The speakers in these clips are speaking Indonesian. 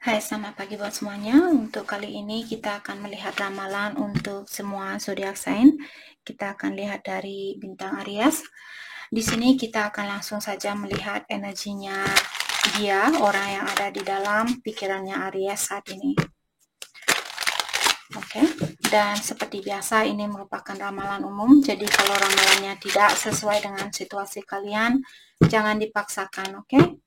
Hai, selamat pagi buat semuanya. Untuk kali ini kita akan melihat ramalan untuk semua zodiak sign. Kita akan lihat dari bintang Aries. Di sini kita akan langsung saja melihat energinya dia, orang yang ada di dalam pikirannya Aries saat ini. Oke, dan seperti biasa ini merupakan ramalan umum. Jadi kalau ramalannya tidak sesuai dengan situasi kalian, jangan dipaksakan, oke?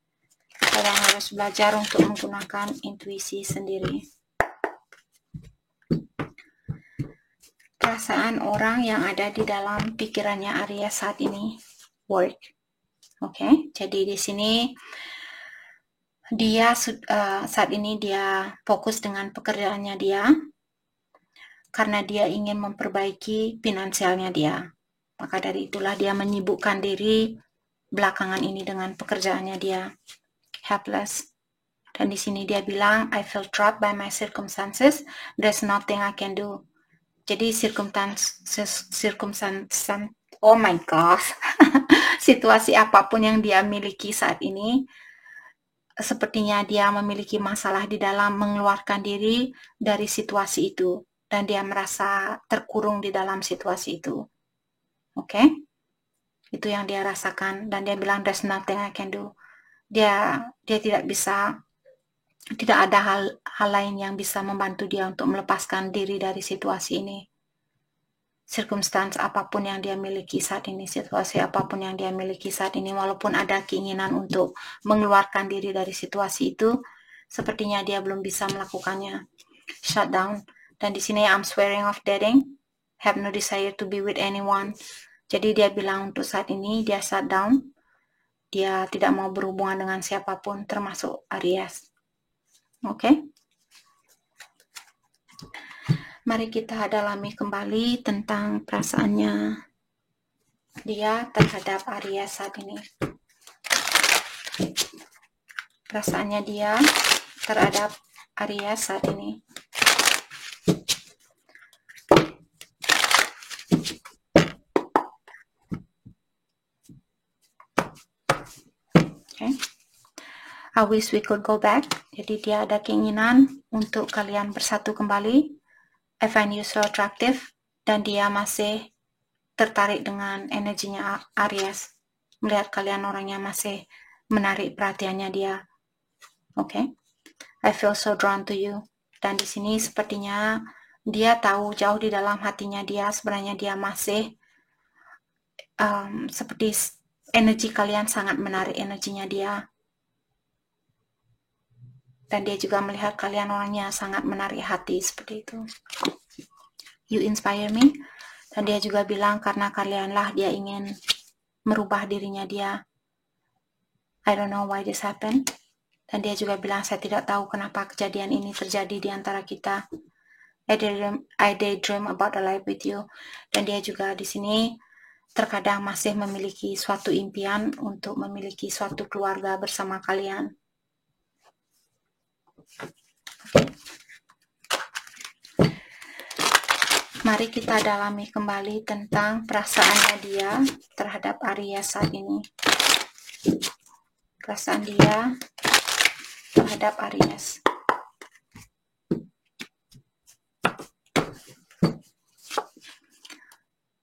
Kalian harus belajar untuk menggunakan intuisi sendiri. Perasaan orang yang ada di dalam pikirannya Aries saat ini, work. Oke, jadi di sini dia saat ini dia fokus dengan pekerjaannya dia karena dia ingin memperbaiki finansialnya dia. Maka dari itulah dia menyibukkan diri belakangan ini dengan pekerjaannya dia. Helpless. Dan di sini dia bilang, I feel trapped by my circumstances. There's nothing I can do. Jadi oh my gosh, situasi apapun yang dia miliki saat ini, sepertinya dia memiliki masalah di dalam mengeluarkan diri dari situasi itu. Dan dia merasa terkurung di dalam situasi itu. Oke? Itu yang dia rasakan. Dan dia bilang, there's nothing I can do. Dia tidak ada hal lain yang bisa membantu dia untuk melepaskan diri dari situasi ini. Circumstance apapun yang dia miliki saat ini, situasi apapun yang dia miliki saat ini, walaupun ada keinginan untuk mengeluarkan diri dari situasi itu, sepertinya dia belum bisa melakukannya. Shut down. Dan di sini I'm swearing off dating, have no desire to be with anyone. Jadi dia bilang untuk saat ini dia shut down, dia tidak mau berhubungan dengan siapapun, termasuk Aries. Oke? Mari kita dalami kembali tentang perasaannya dia terhadap Aries saat ini. Perasaannya dia terhadap Aries saat ini. Okay. I wish we could go back. Jadi dia ada keinginan untuk kalian bersatu kembali. I find you so attractive. Dan dia masih tertarik dengan energinya Aries. Melihat kalian orangnya masih menarik perhatiannya dia. Oke. I feel so drawn to you. Dan di sini sepertinya dia tahu jauh di dalam hatinya dia sebenarnya dia masih seperti energi kalian sangat menarik energinya dia. Dan dia juga melihat kalian orangnya sangat menarik hati seperti itu. You inspire me. Dan dia juga bilang karena kalianlah dia ingin merubah dirinya dia. I don't know why this happened. Dan dia juga bilang saya tidak tahu kenapa kejadian ini terjadi di antara kita. I daydream about a life with you. Dan dia juga di sini terkadang masih memiliki suatu impian untuk memiliki suatu keluarga bersama kalian. Okay. Mari kita dalami kembali tentang perasaannya dia terhadap Aries saat ini. Perasaan dia terhadap Aries.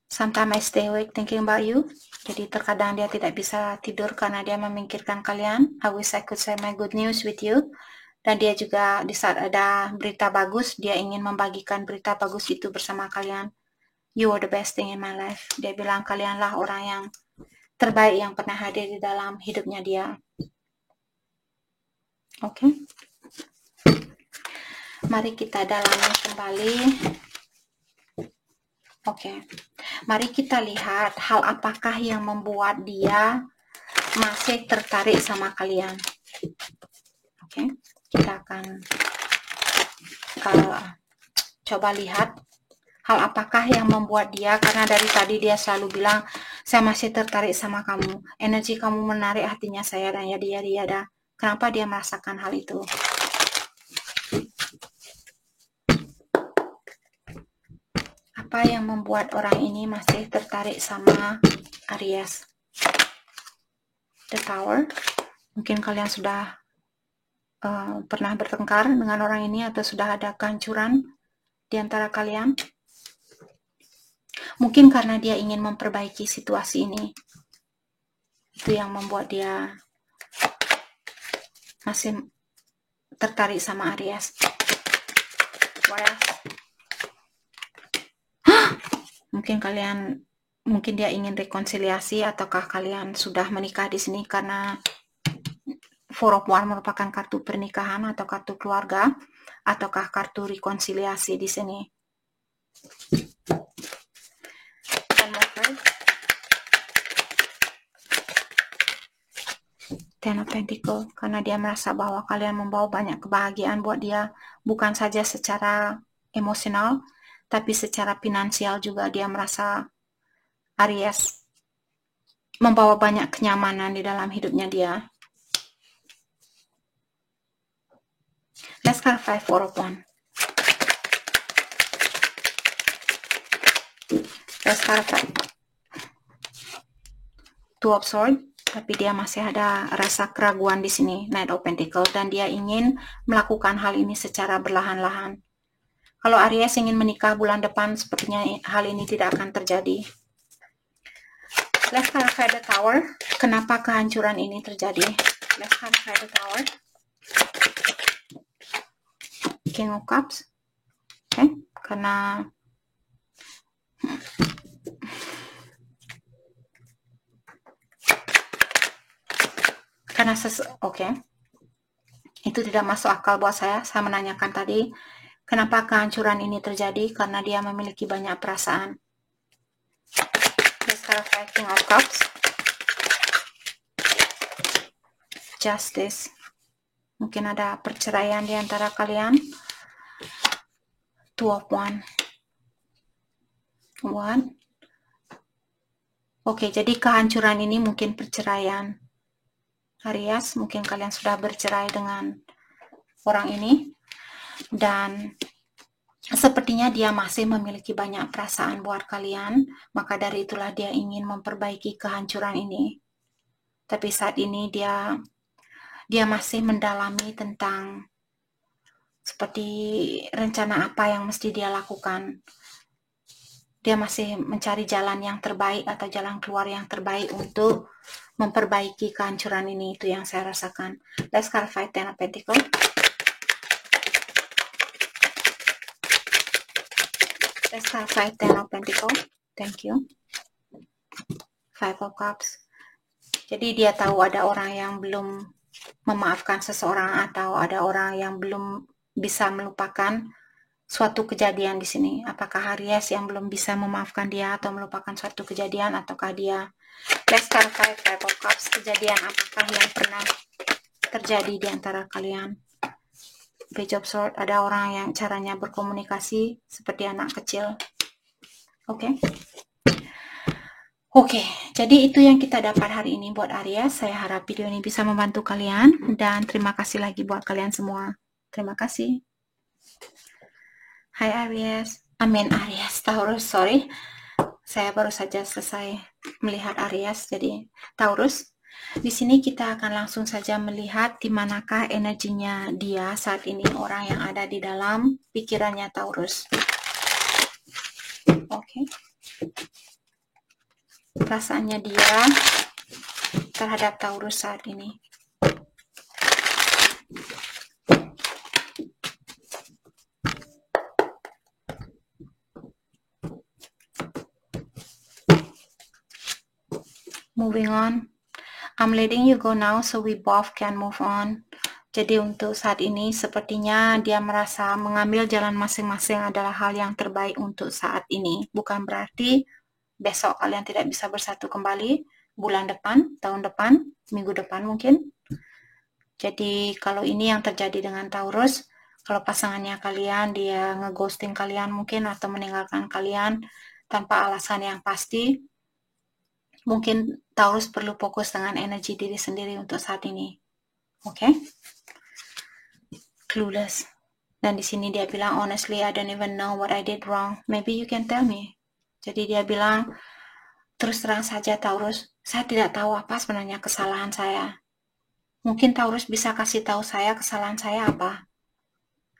Sometimes I stay awake thinking about you. Jadi terkadang dia tidak bisa tidur karena dia memikirkan kalian. I wish I could share my good news with you. Dan dia juga di saat ada berita bagus, dia ingin membagikan berita bagus itu bersama kalian. You are the best thing in my life. Dia bilang kalianlah orang yang terbaik yang pernah hadir di dalam hidupnya dia. Oke. Mari kita dalami kembali. Oke. Mari kita lihat hal apakah yang membuat dia masih tertarik sama kalian. Oke. Kita akan coba lihat hal apakah yang membuat dia, karena dari tadi dia selalu bilang saya masih tertarik sama kamu, energi kamu menarik hatinya saya, dan ya dia ada. Kenapa dia merasakan hal itu? Apa yang membuat orang ini masih tertarik sama Aries? The Tower. Mungkin kalian sudah pernah bertengkar dengan orang ini atau sudah ada kehancuran di antara kalian. Mungkin karena dia ingin memperbaiki situasi ini. Itu yang membuat dia masih tertarik sama Aries. Mungkin dia ingin rekonsiliasi, ataukah kalian sudah menikah di sini karena Four of Wands merupakan kartu pernikahan atau kartu keluarga, ataukah kartu rekonsiliasi di sini. Ten of Pentacles, karena dia merasa bahwa kalian membawa banyak kebahagiaan buat dia, bukan saja secara emosional, tapi secara finansial juga. Dia merasa Aries membawa banyak kenyamanan di dalam hidupnya dia. Let's clarify Four of Wands. Let's clarify Two of Swords. Tapi dia masih ada rasa keraguan di sini, Knight of Pentacles, dan dia ingin melakukan hal ini secara berlahan-lahan. Kalau Aries ingin menikah bulan depan, sepertinya hal ini tidak akan terjadi. Let's clarify the Tower. Kenapa kehancuran ini terjadi? Let's clarify the Tower. King of Cups. Okay. Karena itu tidak masuk akal buat saya. Saya menanyakan tadi, kenapa kehancuran ini terjadi? Karena dia memiliki banyak perasaan. Let's clarify King of Cups. Justice. Mungkin ada perceraian di antara kalian. Two of Wands. Oke, jadi kehancuran ini mungkin perceraian. Aries, mungkin kalian sudah bercerai dengan orang ini, dan sepertinya dia masih memiliki banyak perasaan buat kalian, maka dari itulah dia ingin memperbaiki kehancuran ini. Tapi saat ini dia masih mendalami tentang seperti rencana apa yang mesti dia lakukan. Dia masih mencari jalan yang terbaik atau jalan keluar yang terbaik untuk memperbaiki kehancuran ini. Itu yang saya rasakan. Let's clarify Ten of Pentacles. Let's clarify Ten of Pentacles. Thank you. Five of Cups. Jadi dia tahu ada orang yang belum memaafkan seseorang, atau ada orang yang belum bisa melupakan suatu kejadian di sini. Apakah Aries yang belum bisa memaafkan dia atau melupakan suatu kejadian, ataukah dia? Let's clarify Five of Cups. Kejadian apakah yang pernah terjadi di antara kalian? Page of Swords. Ada orang yang caranya berkomunikasi seperti anak kecil. Oke, jadi itu yang kita dapat hari ini buat Aries. Saya harap video ini bisa membantu kalian, dan terima kasih lagi buat kalian semua. Terima kasih. Hai Aries, Taurus, sorry. Saya baru saja selesai melihat Aries, jadi Taurus. Di sini kita akan langsung saja melihat di manakah energinya dia saat ini, orang yang ada di dalam pikirannya Taurus. Oke. Perasaannya dia terhadap Taurus saat ini. Moving on. I'm letting you go now so we both can move on. Jadi untuk saat ini sepertinya dia merasa mengambil jalan masing-masing adalah hal yang terbaik untuk saat ini. Bukan berarti besok kalian tidak bisa bersatu kembali, bulan depan, tahun depan, minggu depan mungkin. Jadi kalau ini yang terjadi dengan Taurus, kalau pasangannya kalian dia ngeghosting kalian mungkin, atau meninggalkan kalian tanpa alasan yang pasti, mungkin Taurus perlu fokus dengan energi diri sendiri untuk saat ini. Oke? Clueless. Dan di sini dia bilang, honestly, I don't even know what I did wrong. Maybe you can tell me. Jadi dia bilang, terus terang saja Taurus, saya tidak tahu apa sebenarnya kesalahan saya. Mungkin Taurus bisa kasih tahu saya kesalahan saya apa?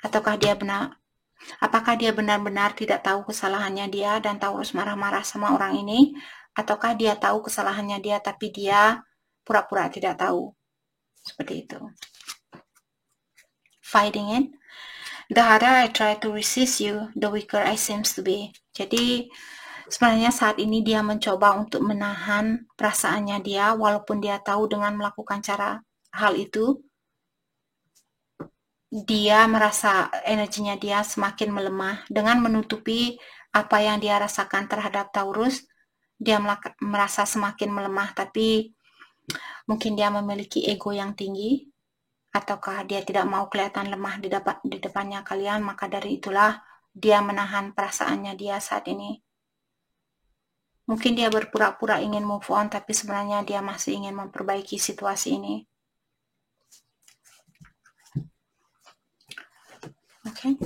Ataukah dia benar? Apakah dia benar-benar tidak tahu kesalahannya dia dan Taurus marah-marah sama orang ini? Ataukah dia tahu kesalahannya dia tapi dia pura-pura tidak tahu? Seperti itu. Fighting it. The harder I try to resist you, the weaker I seems to be. Jadi sebenarnya saat ini dia mencoba untuk menahan perasaannya dia, walaupun dia tahu dengan melakukan hal itu, dia merasa energinya dia semakin melemah. Dengan menutupi apa yang dia rasakan terhadap Taurus, dia merasa semakin melemah, tapi mungkin dia memiliki ego yang tinggi, ataukah dia tidak mau kelihatan lemah di depannya kalian, maka dari itulah dia menahan perasaannya dia saat ini. Mungkin dia berpura-pura ingin move on, tapi sebenarnya dia masih ingin memperbaiki situasi ini. Oke.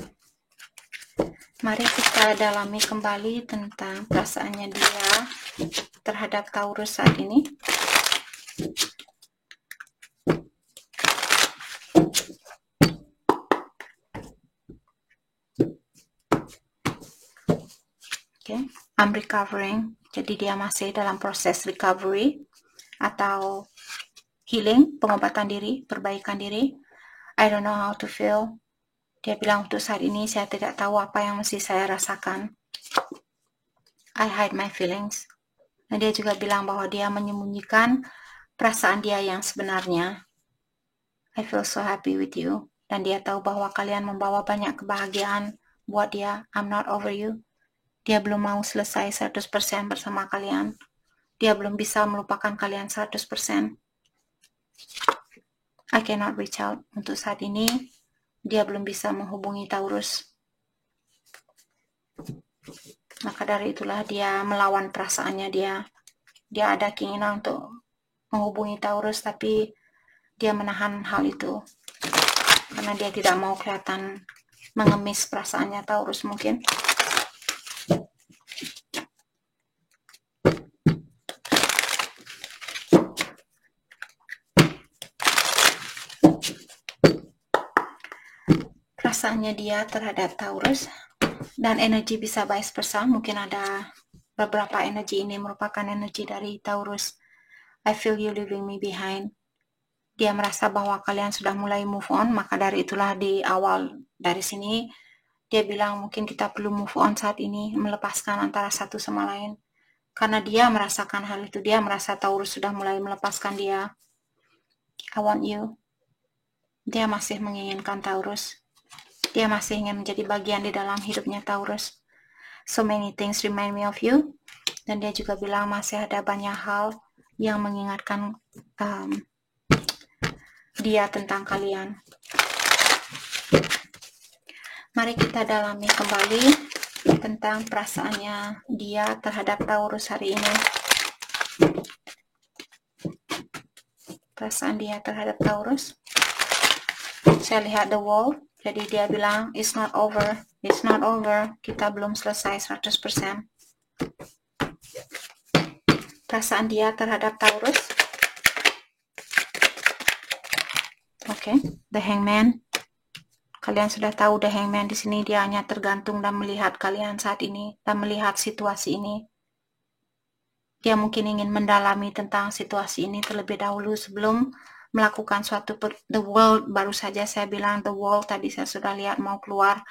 Mari kita dalami kembali tentang perasaannya dia terhadap Taurus saat ini. Okay. I'm recovering. Jadi dia masih dalam proses recovery atau healing, pengobatan diri, perbaikan diri. I don't know how to feel. Dia bilang untuk saat ini saya tidak tahu apa yang mesti saya rasakan. I hide my feelings. Dan dia juga bilang bahwa dia menyembunyikan perasaan dia yang sebenarnya. I feel so happy with you. Dan dia tahu bahwa kalian membawa banyak kebahagiaan buat dia. I'm not over you. Dia belum mau selesai 100% bersama kalian. Dia belum bisa melupakan kalian 100%. I cannot reach out. Untuk saat ini, dia belum bisa menghubungi Taurus. Maka dari itulah dia melawan perasaannya dia. Dia ada keinginan untuk menghubungi Taurus, tapi dia menahan hal itu. Karena dia tidak mau kelihatan mengemis perasaannya Taurus mungkin. Perasaannya dia terhadap Taurus dan energi bisa vice versa. Mungkin ada beberapa energi ini merupakan energi dari Taurus. I feel you leaving me behind. Dia merasa bahwa kalian sudah mulai move on, maka dari itulah di awal dari sini dia bilang mungkin kita perlu move on saat ini, melepaskan antara satu sama lain. Karena dia merasakan hal itu, dia merasa Taurus sudah mulai melepaskan dia. I want you. Dia masih menginginkan Taurus. Dia masih ingin menjadi bagian di dalam hidupnya Taurus. So many things remind me of you. Dan dia juga bilang masih ada banyak hal yang mengingatkan dia tentang kalian. Mari kita dalami kembali tentang perasaannya dia terhadap Taurus hari ini. Perasaan dia terhadap Taurus. Saya lihat the wall. Jadi dia bilang, it's not over. It's not over. Kita belum selesai 100%. Perasaan dia terhadap Taurus. Oke, the hangman. Kalian sudah tahu the hangman di sini dia hanya tergantung dan melihat kalian saat ini dan melihat situasi ini. Dia mungkin ingin mendalami tentang situasi ini terlebih dahulu sebelum melakukan suatu the world. Baru saja saya bilang the world, tadi saya sudah lihat mau keluar.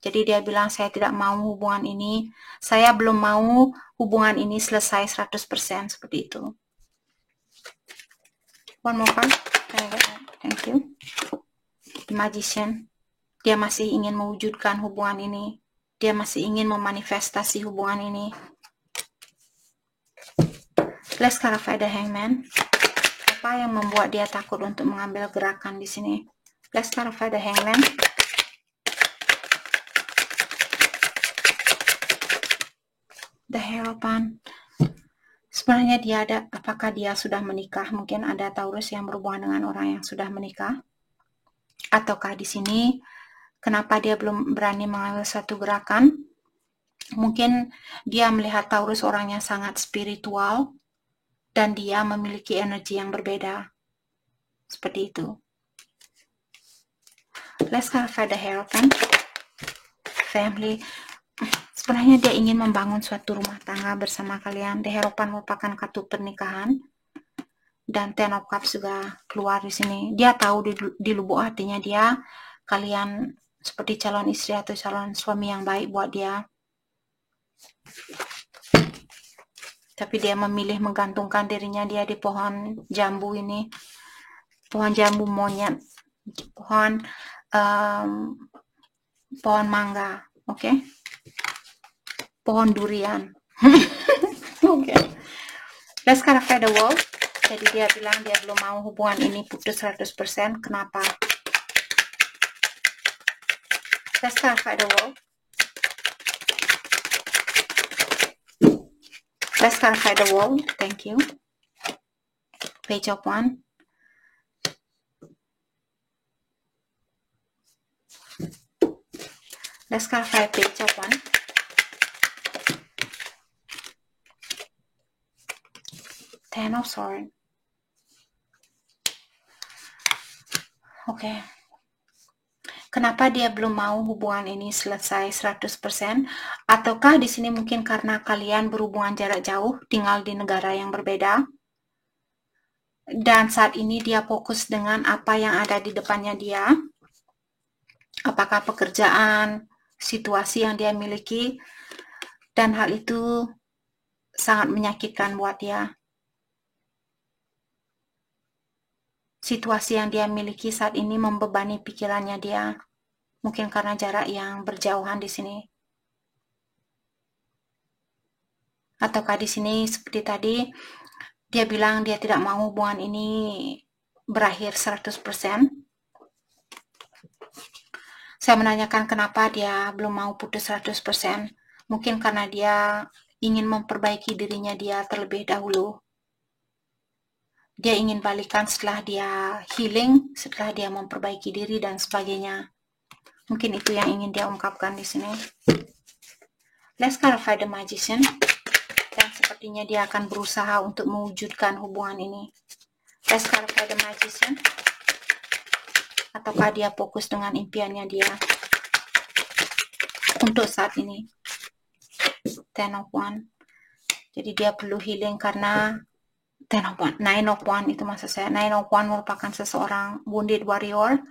Jadi dia bilang saya tidak mau hubungan ini, saya belum mau hubungan ini selesai 100% seperti itu. One more card. Thank you. The Magician. Dia masih ingin mewujudkan hubungan ini. Dia masih ingin memanifestasi hubungan ini. Let's clarify the hangman. Apa yang membuat dia takut untuk mengambil gerakan di sini? Let's clarify the hangman. The Hierophant. Sebenarnya dia ada, apakah dia sudah menikah? Mungkin ada Taurus yang berhubungan dengan orang yang sudah menikah. Ataukah di sini kenapa dia belum berani mengambil satu gerakan? Mungkin dia melihat Taurus orangnya sangat spiritual dan dia memiliki energi yang berbeda. Seperti itu. Let's clarify the Hierophant. Family. Sebenarnya dia ingin membangun suatu rumah tangga bersama kalian. The Hierophant merupakan kartu pernikahan. Dan Ten of Cups juga keluar di sini. Dia tahu di lubuk hatinya dia, kalian seperti calon istri atau calon suami yang baik buat dia. Tapi dia memilih menggantungkan dirinya dia di pohon jambu ini. Pohon jambu monyet. Pohon mangga. Oke? Pohon durian. Oke. Let's clarify the World. Jadi dia bilang dia belum mau hubungan ini putus 100%. Kenapa? Let's clarify the World. Let's clarify the World. Thank you. Page of Wands. Let's clarify Page of Wands. Ten of Swords. Oke. Kenapa dia belum mau hubungan ini selesai 100%? Ataukah di sini mungkin karena kalian berhubungan jarak jauh, tinggal di negara yang berbeda? Dan saat ini dia fokus dengan apa yang ada di depannya dia. Apakah pekerjaan, situasi yang dia miliki, dan hal itu sangat menyakitkan buat dia. Situasi yang dia miliki saat ini membebani pikirannya dia. Mungkin karena jarak yang berjauhan di sini. Ataukah di sini seperti tadi, dia bilang dia tidak mau hubungan ini berakhir 100%. Saya menanyakan kenapa dia belum mau putus 100%. Mungkin karena dia ingin memperbaiki dirinya dia terlebih dahulu. Dia ingin balikan setelah dia healing, setelah dia memperbaiki diri dan sebagainya. Mungkin itu yang ingin dia ungkapkan di sini. Let's clarify the Magician. Dan sepertinya dia akan berusaha untuk mewujudkan hubungan ini. Let's clarify the Magician. Ataukah dia fokus dengan impiannya dia untuk saat ini. Ten of Wands. Jadi dia perlu healing karena Nine of Wands itu maksud saya. Nine of Wands merupakan seseorang wounded warrior.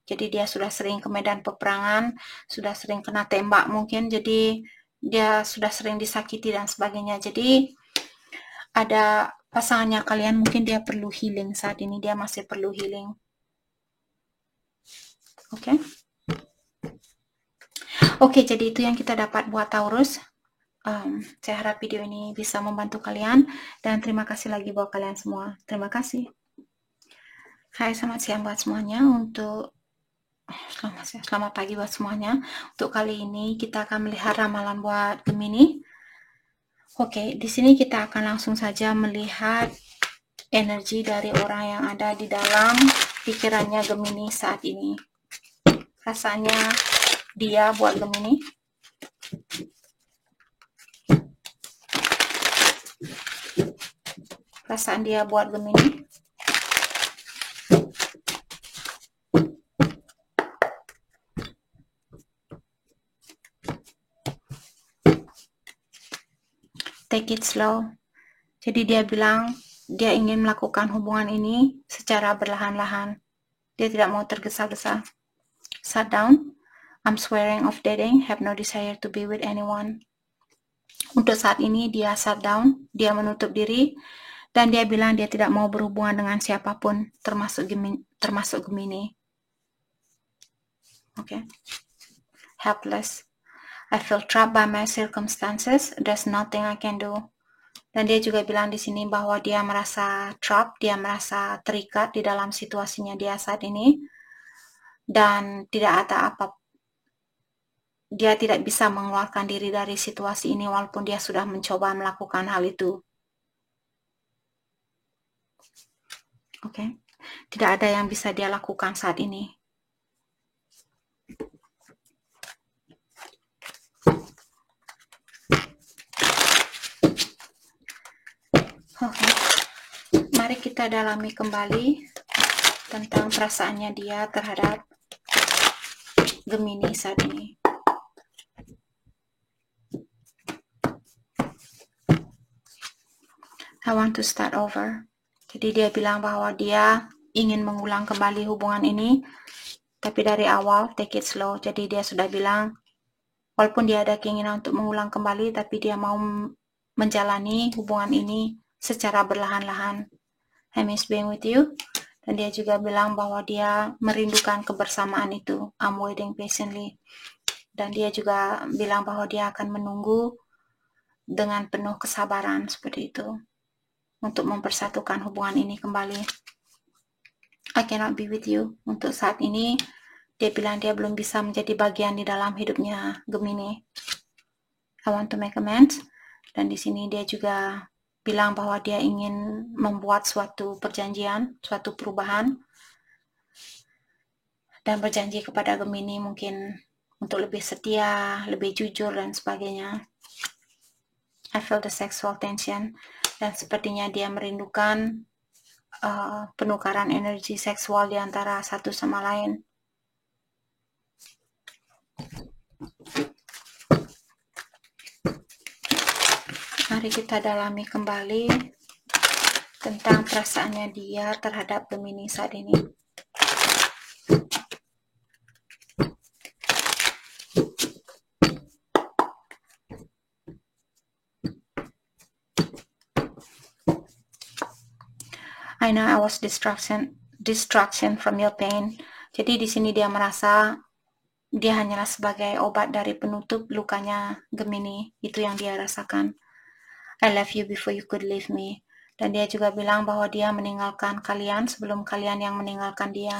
Jadi dia sudah sering ke medan peperangan, sudah sering kena tembak mungkin. Jadi dia sudah sering disakiti dan sebagainya. Jadi ada pasangannya kalian, mungkin dia perlu healing saat ini. Dia masih perlu healing. Oke. Oke, jadi itu yang kita dapat buat Taurus. Saya harap video ini bisa membantu kalian, dan terima kasih lagi buat kalian semua. Terima kasih. Hai, selamat siang buat semuanya. Selamat pagi buat semuanya. Untuk kali ini kita akan melihat ramalan buat Gemini. Oke, di sini kita akan langsung saja melihat energi dari orang yang ada di dalam pikirannya Gemini saat ini. Rasanya dia buat Gemini. Perasaan dia buat Gemini. Take it slow. Jadi dia bilang dia ingin melakukan hubungan ini secara berlahan-lahan. Dia tidak mau tergesa-gesa. Shut down. I'm swearing off dating. Have no desire to be with anyone. Untuk saat ini dia shut down. Dia menutup diri. Dan dia bilang dia tidak mau berhubungan dengan siapapun, termasuk Gemini. Oke. Helpless. I feel trapped by my circumstances. There's nothing I can do. Dan dia juga bilang di sini bahwa dia merasa trapped, dia merasa terikat di dalam situasinya dia saat ini. Dan tidak ada apa, dia tidak bisa mengeluarkan diri dari situasi ini walaupun dia sudah mencoba melakukan hal itu. Oke. Tidak ada yang bisa dia lakukan saat ini. Oke. Mari kita dalami kembali tentang perasaannya dia terhadap Gemini saat ini. I want to start over. Jadi dia bilang bahwa dia ingin mengulang kembali hubungan ini, tapi dari awal take it slow. Jadi dia sudah bilang, walaupun dia ada keinginan untuk mengulang kembali, tapi dia mau menjalani hubungan ini secara berlahan-lahan. I miss being with you. Dan dia juga bilang bahwa dia merindukan kebersamaan itu. I'm waiting patiently. Dan dia juga bilang bahwa dia akan menunggu dengan penuh kesabaran seperti itu untuk mempersatukan hubungan ini kembali. I cannot be with you. Untuk saat ini, dia bilang dia belum bisa menjadi bagian di dalam hidupnya Gemini. I want to make amends. Dan di sini dia juga bilang bahwa dia ingin membuat suatu perjanjian, suatu perubahan, dan berjanji kepada Gemini mungkin untuk lebih setia, lebih jujur, dan sebagainya. I feel the sexual tension, dan sepertinya dia merindukan penukaran energi seksual di antara satu sama lain. Mari kita dalami kembali tentang perasaannya dia terhadap Gemini saat ini. I know I was distraction from your pain. Jadi di sini dia merasa dia hanyalah sebagai obat dari penutup lukanya Gemini. Itu yang dia rasakan. I left you before you could leave me. Dan dia juga bilang bahwa dia meninggalkan kalian sebelum kalian yang meninggalkan dia.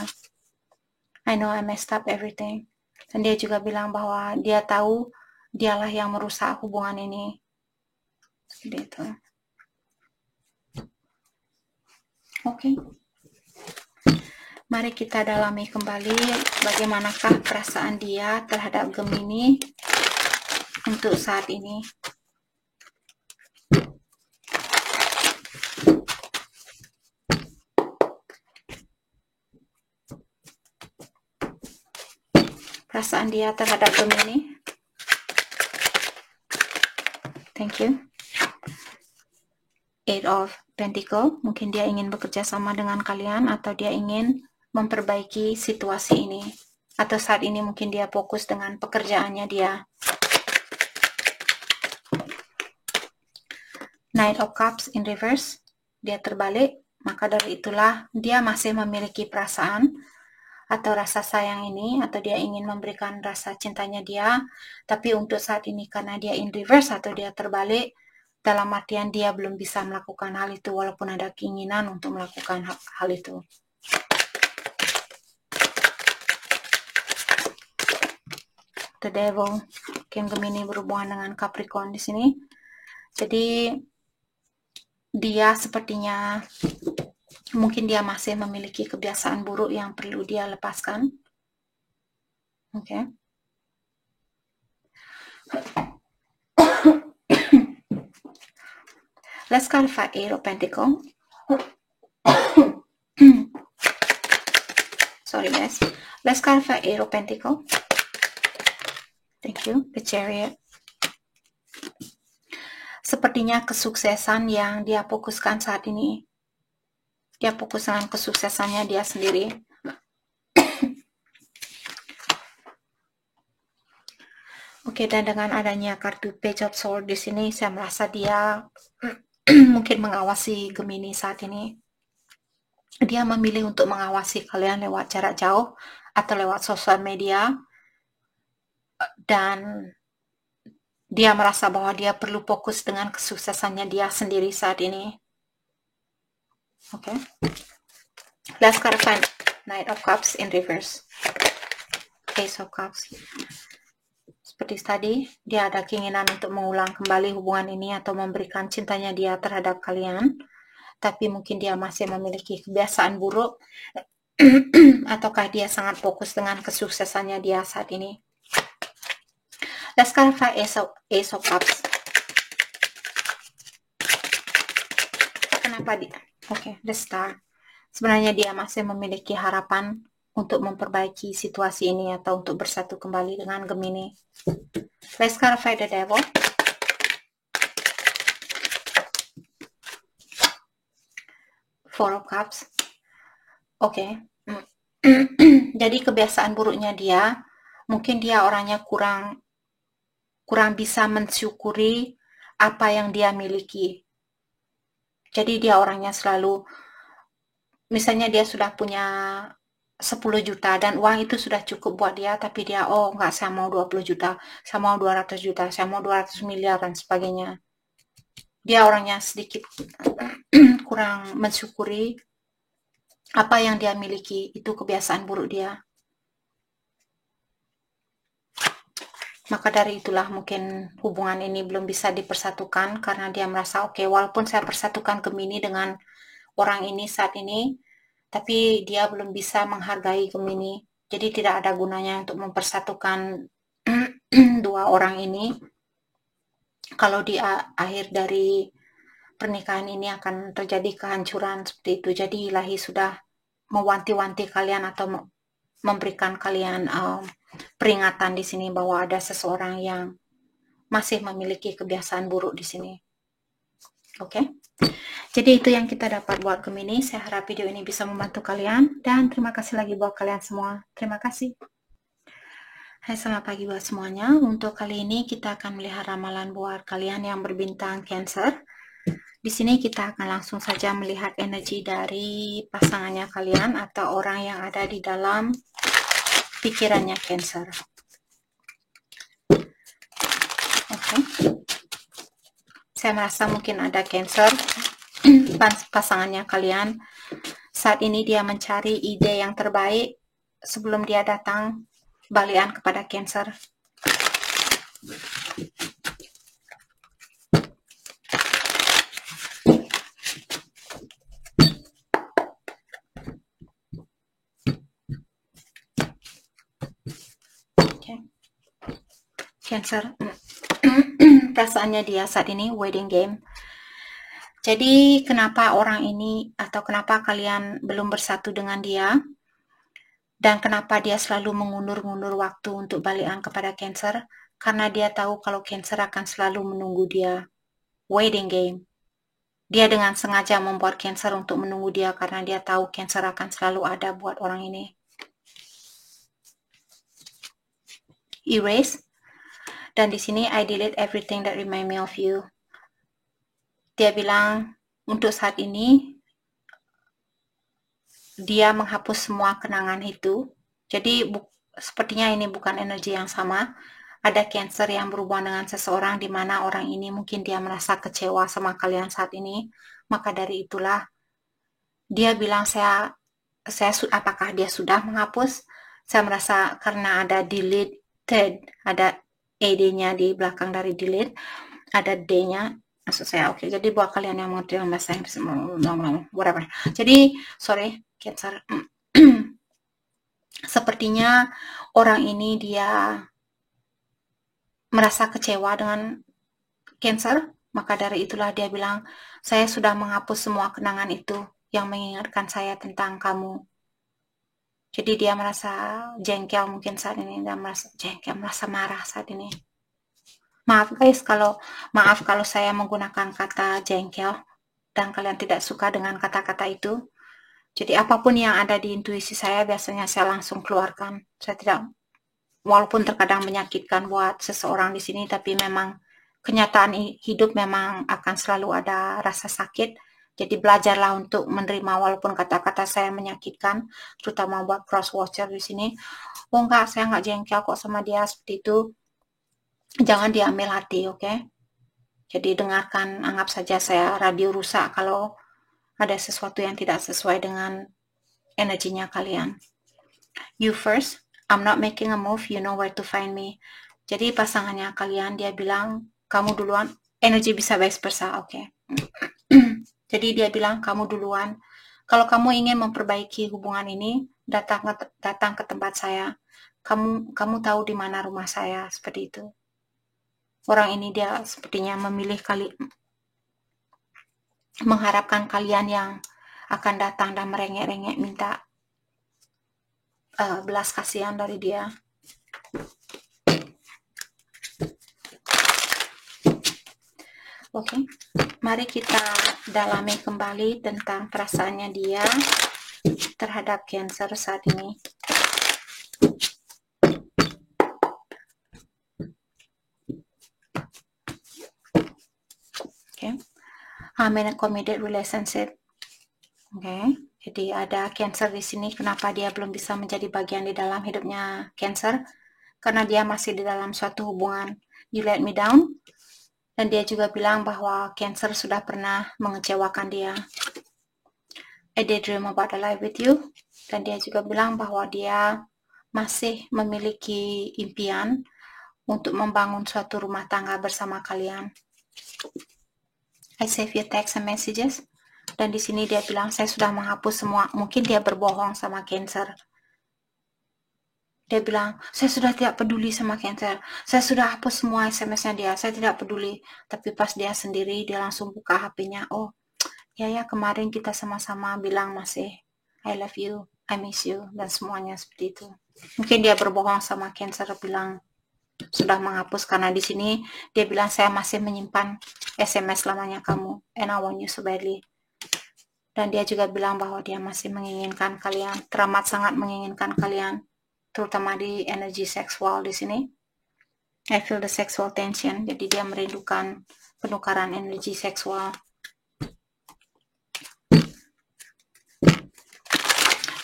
I know I messed up everything. Dan dia juga bilang bahwa dia tahu dialah yang merusak hubungan ini. Seperti itu. Oke. Mari kita dalami kembali bagaimanakah perasaan dia terhadap Gemini untuk saat ini. Perasaan dia terhadap Gemini. Thank you. 8 of Pentacle, mungkin dia ingin bekerja sama dengan kalian atau dia ingin memperbaiki situasi ini. Atau saat ini mungkin dia fokus dengan pekerjaannya dia. Knight of Cups in reverse, dia terbalik, maka dari itulah dia masih memiliki perasaan atau rasa sayang ini, atau dia ingin memberikan rasa cintanya dia, tapi untuk saat ini karena dia in reverse atau dia terbalik, dalam artian dia belum bisa melakukan hal itu walaupun ada keinginan untuk melakukan hal itu. The Devil, mungkin Gemini berhubungan dengan Capricorn di sini. Jadi dia sepertinya mungkin dia masih memiliki kebiasaan buruk yang perlu dia lepaskan. Oke. Let's clarify 8 of Pentacles. Sorry guys. Let's clarify 8 of Pentacles. Thank you. The Chariot. Sepertinya kesuksesan yang dia fokuskan saat ini. Dia fokus dengan kesuksesannya dia sendiri. Oke, dan dengan adanya kartu Page of Swords di sini, saya merasa dia mungkin mengawasi Gemini saat ini. Dia memilih untuk mengawasi kalian lewat jarak jauh atau lewat sosial media. Dan dia merasa bahwa dia perlu fokus dengan kesuksesannya dia sendiri saat ini. Oke. Let's clarify Knight of Cups in reverse. Ace of Cups. Seperti tadi, dia ada keinginan untuk mengulang kembali hubungan ini atau memberikan cintanya dia terhadap kalian. Tapi mungkin dia masih memiliki kebiasaan buruk. Ataukah dia sangat fokus dengan kesuksesannya dia saat ini. Let's clarify Ace of Cups. Kenapa dia? Oke, the Star. Sebenarnya dia masih memiliki harapan untuk memperbaiki situasi ini atau untuk bersatu kembali dengan Gemini. Let's clarify the devil. Four of Cups. Oke. Jadi kebiasaan buruknya dia, mungkin dia orangnya kurang bisa mensyukuri apa yang dia miliki. Jadi dia orangnya selalu, misalnya dia sudah punya 10 juta dan uang itu sudah cukup buat dia, tapi dia, oh enggak, saya mau 20 juta, saya mau 200 juta, saya mau 200 miliar dan sebagainya. Dia orangnya sedikit kurang mensyukuri apa yang dia miliki. Itu kebiasaan buruk dia. Maka dari itulah mungkin hubungan ini belum bisa dipersatukan, karena dia merasa, oke, walaupun saya persatukan Gemini dengan orang ini saat ini, tapi dia belum bisa menghargai Gemini. Jadi tidak ada gunanya untuk mempersatukan dua orang ini kalau di akhir dari pernikahan ini akan terjadi kehancuran seperti itu. Jadi Ilahi sudah mewanti-wanti kalian atau memberikan kalian peringatan di sini bahwa ada seseorang yang masih memiliki kebiasaan buruk di sini. Oke? Jadi itu yang kita dapat buat Gemini. Saya harap video ini bisa membantu kalian, dan terima kasih lagi buat kalian semua. Terima kasih. Hai, selamat pagi buat semuanya. Untuk kali ini kita akan melihat ramalan buat kalian yang berbintang Cancer. Di sini kita akan langsung saja melihat energi dari pasangannya kalian atau orang yang ada di dalam pikirannya Cancer. Oke. Saya merasa mungkin ada Cancer pasangannya kalian. Saat ini dia mencari ide yang terbaik sebelum dia datang balikan kepada Cancer. Okay. Cancer. Perasaannya dia saat ini waiting game. Jadi kenapa orang ini atau kenapa kalian belum bersatu dengan dia, dan kenapa dia selalu mengundur-undur waktu untuk balikan kepada Cancer? Karena dia tahu kalau Cancer akan selalu menunggu dia. Waiting game. Dia dengan sengaja membuat Cancer untuk menunggu dia karena dia tahu Cancer akan selalu ada buat orang ini. Erase. Dan di sini I delete everything that remind me of you. Dia bilang untuk saat ini dia menghapus semua kenangan itu. Jadi sepertinya ini bukan energi yang sama. Ada Cancer yang berhubungan dengan seseorang di mana orang ini mungkin dia merasa kecewa sama kalian saat ini. Maka dari itulah dia bilang apakah dia sudah menghapus? Saya merasa karena ada deleted, ada ed-nya di belakang dari delete, ada d-nya. Maksud saya, oke. Jadi buat kalian yang mengerti bahasa Inggris, whatever. Jadi, sorry, Cancer. Sepertinya orang ini dia merasa kecewa dengan Cancer, maka dari itulah dia bilang, saya sudah menghapus semua kenangan itu yang mengingatkan saya tentang kamu. Jadi dia merasa jengkel mungkin saat ini, dia merasa jengkel, merasa marah saat ini. Maaf guys, maaf kalau saya menggunakan kata jengkel dan kalian tidak suka dengan kata-kata itu. Jadi apapun yang ada di intuisi saya biasanya saya langsung keluarkan. Saya tidak, walaupun terkadang menyakitkan buat seseorang di sini, tapi memang kenyataan hidup memang akan selalu ada rasa sakit. Jadi belajarlah untuk menerima walaupun kata-kata saya menyakitkan, terutama buat cross watcher di sini. Oh enggak, saya enggak jengkel kok sama dia seperti itu. Jangan diambil hati, oke? Jadi dengarkan, anggap saja saya radio rusak kalau ada sesuatu yang tidak sesuai dengan energinya kalian. You first, I'm not making a move, you know where to find me. Jadi pasangannya kalian, dia bilang, kamu duluan, energi bisa vice versa, oke. Jadi dia bilang, kamu duluan. Kalau kamu ingin memperbaiki hubungan ini, datang ke tempat saya. Kamu tahu di mana rumah saya, seperti itu. Orang ini dia sepertinya mengharapkan kalian yang akan datang dan merengek-rengek minta belas kasihan dari dia. Oke, mari kita dalami kembali tentang perasaannya dia terhadap Cancer saat ini. Oke, I'm in a committed relationship. Oke, jadi ada Cancer di sini. Kenapa dia belum bisa menjadi bagian di dalam hidupnya Cancer? Karena dia masih di dalam suatu hubungan. You let me down. Dan dia juga bilang bahwa Cancer sudah pernah mengecewakan dia. I daydream about a life with you. Dan dia juga bilang bahwa dia masih memiliki impian untuk membangun suatu rumah tangga bersama kalian. I save your text and messages. Dan di sini dia bilang saya sudah menghapus semua. Mungkin dia berbohong sama Cancer. Dia bilang, saya sudah tidak peduli sama Cancer. Saya sudah hapus semua SMS-nya dia. Saya tidak peduli. Tapi pas dia sendiri, dia langsung buka HP-nya. Oh, ya kemarin kita sama-sama bilang masih I love you, I miss you, dan semuanya seperti itu. Mungkin dia berbohong sama Cancer, bilang sudah menghapus, karena di sini dia bilang saya masih menyimpan SMS lamanya kamu, and I want you so badly. Dan dia juga bilang bahwa dia masih menginginkan kalian, teramat sangat menginginkan kalian, terutama di energi seksual di sini. I feel the sexual tension, jadi dia merindukan penukaran energi seksual.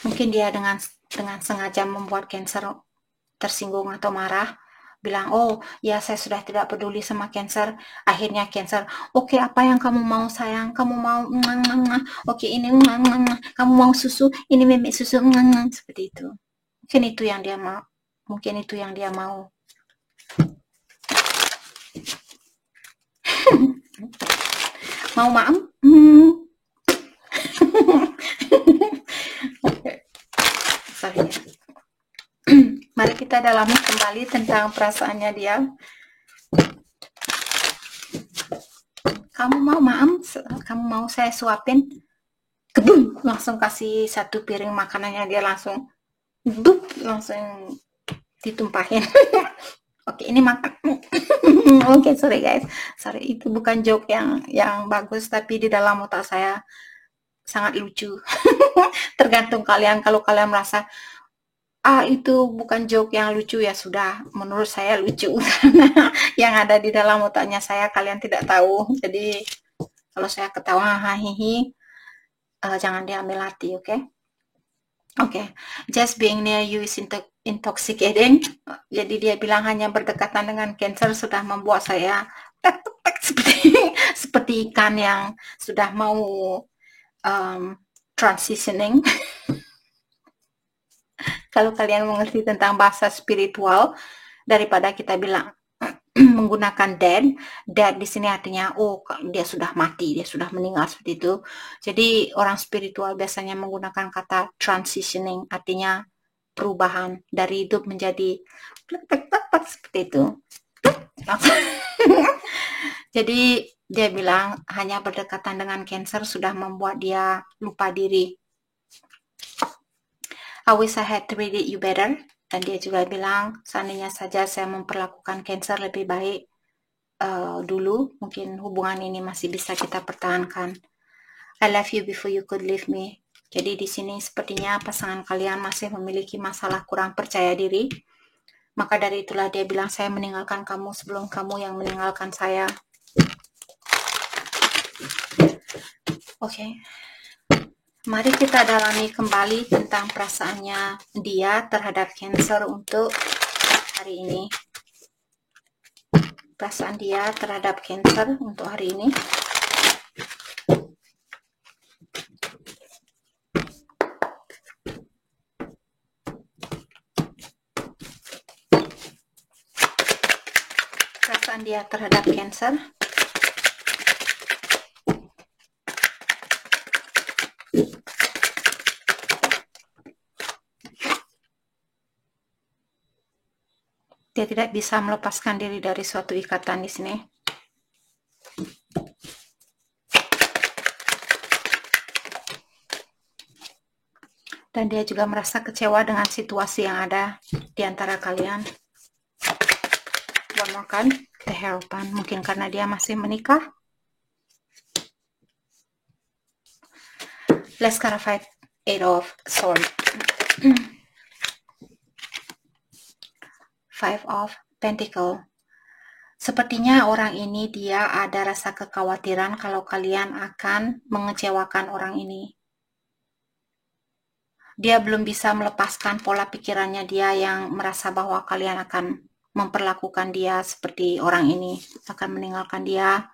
Mungkin dia dengan sengaja membuat Cancer tersinggung atau marah, bilang, oh ya saya sudah tidak peduli sama Cancer. Akhirnya Cancer, oke, apa yang kamu mau sayang, kamu mau oke ini kamu mau susu, ini mimik susu, seperti itu. Mungkin itu yang dia mau. Mau maem? Sorry. Mari kita dalami kembali tentang perasaannya dia. Kamu mau maem? Kamu mau saya suapin? Kebum, langsung kasih satu piring makanannya dia langsung langsung ditumpahin. Oke, ini makan. Oke, sorry guys. Sorry, itu bukan joke yang bagus, tapi di dalam otak saya sangat lucu. Tergantung kalian, kalau kalian merasa itu bukan joke yang lucu, ya sudah, menurut saya lucu. Yang ada di dalam otaknya saya kalian tidak tahu. Jadi kalau saya ketawa hahihi, jangan diambil hati, oke? Oke, just being near you is intoxicating. Jadi dia bilang hanya berdekatan dengan Cancer sudah membuat saya seperti ikan yang sudah mau transitioning. Kalau kalian mengerti tentang bahasa spiritual, daripada kita bilang menggunakan dead di sini artinya dia sudah mati, dia sudah meninggal, seperti itu. Jadi orang spiritual biasanya menggunakan kata transitioning, artinya perubahan dari hidup menjadi seperti itu. Jadi dia bilang hanya berdekatan dengan Cancer sudah membuat dia lupa diri. I wish I had treated you better. Dan dia juga bilang, seandainya saja saya memperlakukan Cancer lebih baik dulu, mungkin hubungan ini masih bisa kita pertahankan. I love you before you could leave me. Jadi di sini sepertinya pasangan kalian masih memiliki masalah kurang percaya diri. Maka dari itulah dia bilang, saya meninggalkan kamu sebelum kamu yang meninggalkan saya. Oke. Mari kita dalami kembali tentang perasaannya dia terhadap Cancer untuk hari ini. Perasaan dia terhadap Cancer untuk hari ini. Perasaan dia terhadap Cancer. Dia tidak bisa melepaskan diri dari suatu ikatan di sini. Dan dia juga merasa kecewa dengan situasi yang ada di antara kalian. One more card, the Hierophant. Mungkin karena dia masih menikah. Let's clarify 8 of Swords. 5 of Pentacle. Sepertinya orang ini dia ada rasa kekhawatiran kalau kalian akan mengecewakan orang ini. Dia belum bisa melepaskan pola pikirannya dia yang merasa bahwa kalian akan memperlakukan dia seperti orang ini, akan meninggalkan dia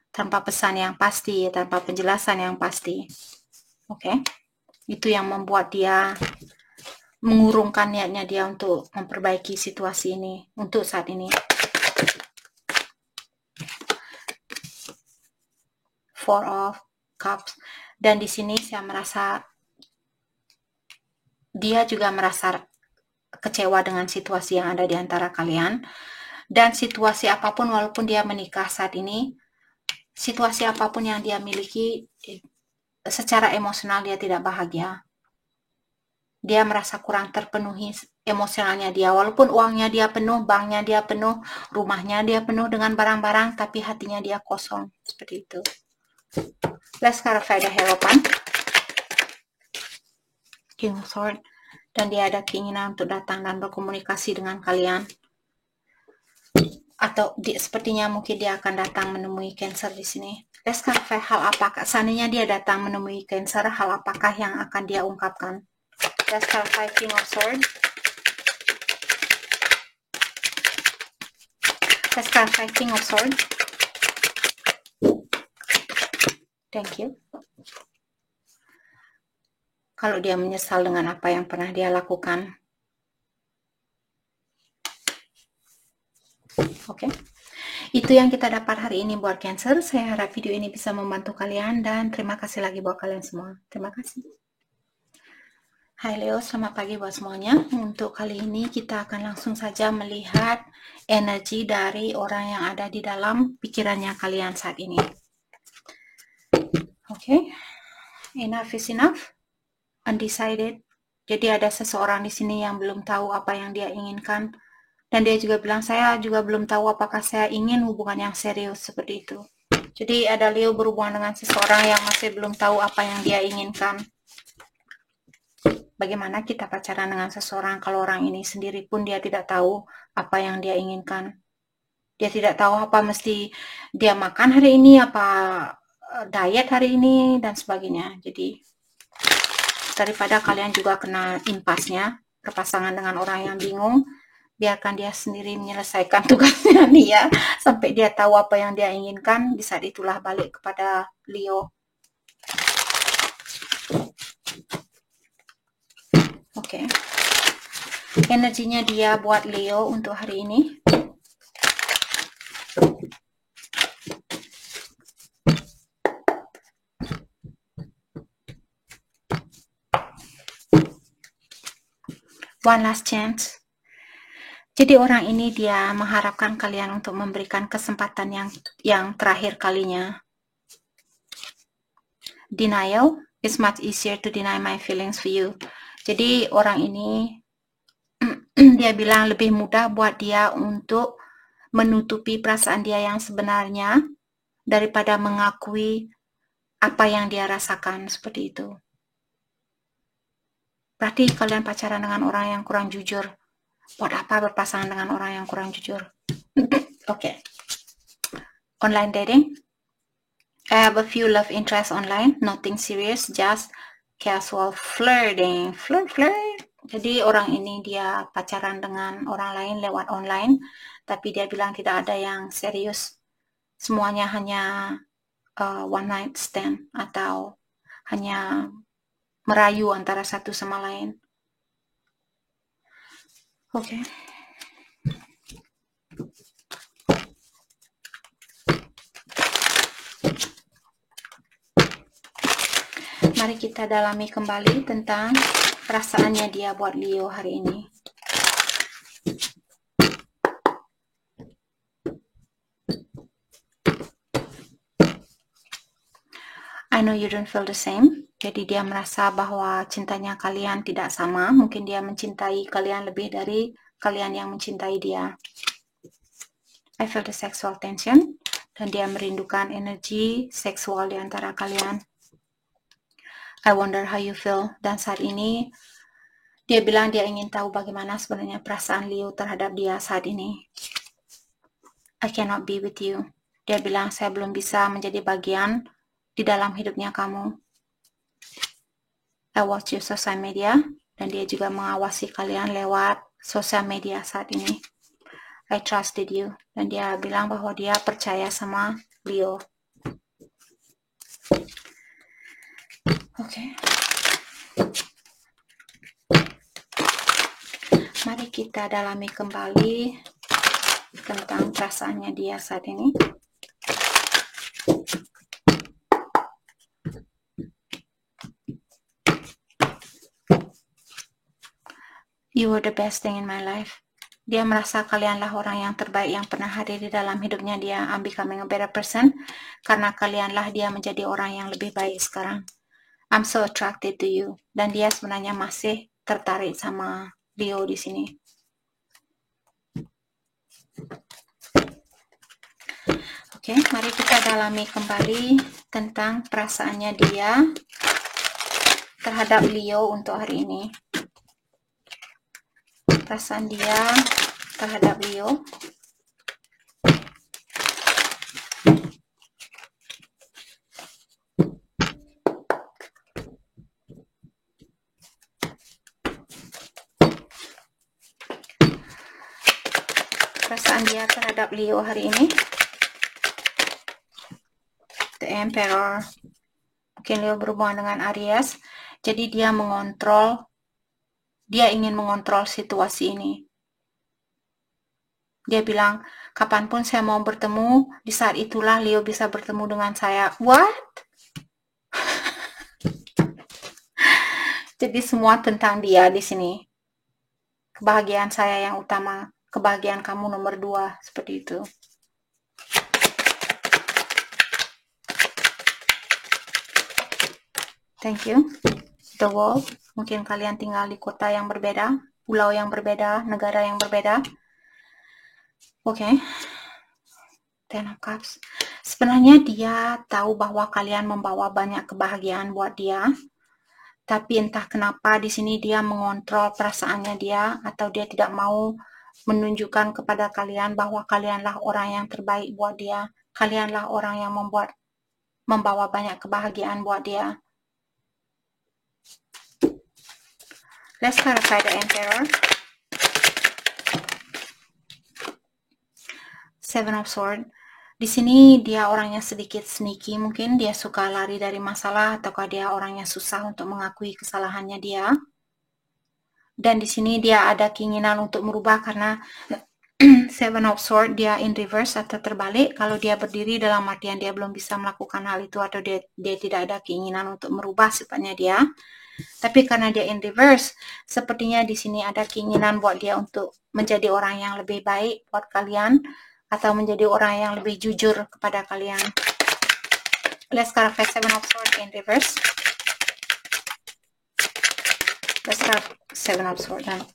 tanpa pesan yang pasti, tanpa penjelasan yang pasti. Oke, itu yang membuat dia mengurungkan niatnya dia untuk memperbaiki situasi ini untuk saat ini. Four of Cups, dan di sini saya merasa dia juga merasa kecewa dengan situasi yang ada di antara kalian. Dan situasi apapun, walaupun dia menikah saat ini, situasi apapun yang dia miliki, secara emosional dia tidak bahagia. Dia merasa kurang terpenuhi emosionalnya dia. Walaupun uangnya dia penuh, banknya dia penuh, rumahnya dia penuh dengan barang-barang, tapi hatinya dia kosong. Seperti itu. Let's clarify the Hierophant. King of Swords, dan dia ada keinginan untuk datang dan berkomunikasi dengan kalian, atau sepertinya mungkin dia akan datang menemui Cancer di sini. Let's clarify hal apakah seandainya dia datang menemui Cancer, hal apakah yang akan dia ungkapkan. Let's clarify King of Swords. Let's clarify King of Swords. Thank you. Kalau dia menyesal dengan apa yang pernah dia lakukan. Oke. Itu yang kita dapat hari ini buat Cancer. Saya harap video ini bisa membantu kalian dan terima kasih lagi buat kalian semua. Terima kasih. Hai Leo, selamat pagi buat semuanya. Untuk kali ini kita akan langsung saja melihat energi dari orang yang ada di dalam pikirannya kalian saat ini. Oke. Enough is enough. Undecided. Jadi ada seseorang di sini yang belum tahu apa yang dia inginkan, dan dia juga bilang saya juga belum tahu apakah saya ingin hubungan yang serius seperti itu. Jadi ada Leo berhubungan dengan seseorang yang masih belum tahu apa yang dia inginkan. Bagaimana kita pacaran dengan seseorang kalau orang ini sendiri pun dia tidak tahu apa yang dia inginkan. Dia tidak tahu apa mesti dia makan hari ini, apa diet hari ini dan sebagainya. Jadi daripada kalian juga kena impasnya, berpasangan dengan orang yang bingung, biarkan dia sendiri menyelesaikan tugasnya dia sampai dia tahu apa yang dia inginkan. Di saat itulah balik kepada Leo. Oke. Energinya dia buat Leo untuk hari ini. One last chance. Jadi orang ini dia mengharapkan kalian untuk memberikan kesempatan yang terakhir kalinya. Denial is much easier to deny my feelings for you. Jadi orang ini dia bilang lebih mudah buat dia untuk menutupi perasaan dia yang sebenarnya daripada mengakui apa yang dia rasakan, seperti itu. Berarti kalian pacaran dengan orang yang kurang jujur. Buat apa berpasangan dengan orang yang kurang jujur? Oke. Online dating. I have a few love interests online. Nothing serious, just casual flirting. Flirt. Jadi orang ini dia pacaran dengan orang lain lewat online, tapi dia bilang tidak ada yang serius. Semuanya hanya one night stand atau hanya merayu antara satu sama lain. Oke. Mari kita dalami kembali tentang perasaannya dia buat Leo hari ini. I know you don't feel the same. Jadi dia merasa bahwa cintanya kalian tidak sama. Mungkin dia mencintai kalian lebih dari kalian yang mencintai dia. I feel the sexual tension. Dan dia merindukan energi seksual di antara kalian. I wonder how you feel. Dan saat ini dia bilang dia ingin tahu bagaimana sebenarnya perasaan Leo terhadap dia saat ini. I cannot be with you. Dia bilang saya belum bisa menjadi bagian di dalam hidupnya kamu. I watch your social media. Dan dia juga mengawasi kalian lewat sosial media saat ini. I trusted you. Dan dia bilang bahwa dia percaya sama Leo. Oke. Mari kita dalami kembali tentang perasaannya dia saat ini. You were the best thing in my life. Dia merasa kalianlah orang yang terbaik yang pernah hadir di dalam hidupnya dia. I'm becoming a better person. Karena kalianlah dia menjadi orang yang lebih baik sekarang. I'm so attracted to you. Dan dia sebenarnya masih tertarik sama Leo di sini. Oke, mari kita dalami kembali tentang perasaannya dia terhadap Leo untuk hari ini. Perasaan dia terhadap Leo. Perasaan dia terhadap Leo hari ini. The Emperor. Mungkin Leo berhubungan dengan Aries. Jadi dia mengontrol. Dia ingin mengontrol situasi ini. Dia bilang, kapanpun saya mau bertemu, di saat itulah Leo bisa bertemu dengan saya. What? Jadi semua tentang dia di sini. Kebahagiaan saya yang utama, kebahagiaan kamu nomor 2, seperti itu. Thank you. The World. Mungkin kalian tinggal di kota yang berbeda, pulau yang berbeda, negara yang berbeda. Oke. Ten of Cups. Sebenarnya dia tahu bahwa kalian membawa banyak kebahagiaan buat dia. Tapi entah kenapa di sini dia mengontrol perasaannya dia, atau dia tidak mau menunjukkan kepada kalian bahwa kalianlah orang yang terbaik buat dia. Kalianlah orang yang membawa banyak kebahagiaan buat dia. Let's clarify the Emperor. Seven of Swords. Di sini dia orangnya sedikit sneaky, mungkin dia suka lari dari masalah, ataukah dia orangnya susah untuk mengakui kesalahannya dia. Dan di sini dia ada keinginan untuk merubah karena Seven of Swords dia in reverse atau terbalik. Kalau dia berdiri dalam artian dia belum bisa melakukan hal itu, atau dia tidak ada keinginan untuk merubah sifatnya dia. Tapi karena dia in reverse, sepertinya di sini ada keinginan buat dia untuk menjadi orang yang lebih baik buat kalian, atau menjadi orang yang lebih jujur kepada kalian. Let's clarify Seven of Swords in reverse. Let's clarify Seven of Swords dan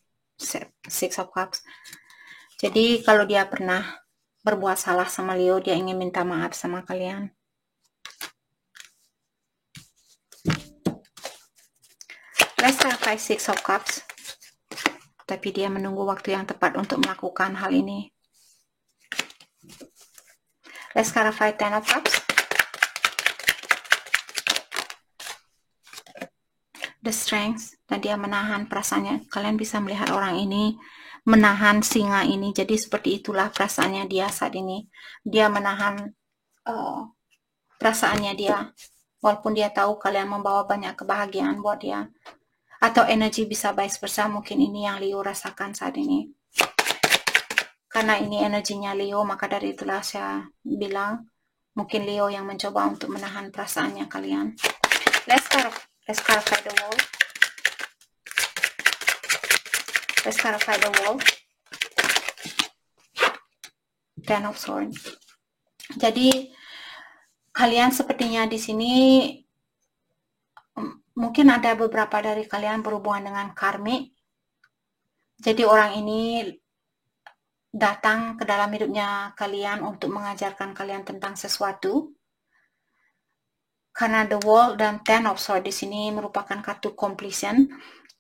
Six of Cups. Jadi kalau dia pernah berbuat salah sama Leo, dia ingin minta maaf sama kalian. Let's clarify Six of Cups. Tapi dia menunggu waktu yang tepat untuk melakukan hal ini. Let's clarify Ten of Cups. The Strength. Dan dia menahan perasaannya. Kalian bisa melihat orang ini menahan singa ini. Jadi seperti itulah perasaannya dia saat ini. Dia menahan perasaannya dia. Walaupun dia tahu kalian membawa banyak kebahagiaan buat dia. Atau energi bisa vice versa, mungkin ini yang Leo rasakan saat ini. Karena ini energinya Leo, maka dari itulah saya bilang, mungkin Leo yang mencoba untuk menahan perasaannya kalian. Let's clarify the wall. Let's clarify the wall. Ten of Swords. Jadi, kalian sepertinya di sini mungkin ada beberapa dari kalian berhubungan dengan karmik. Jadi orang ini datang ke dalam hidupnya kalian untuk mengajarkan kalian tentang sesuatu. Karena The World dan Ten of Swords di sini merupakan kartu completion.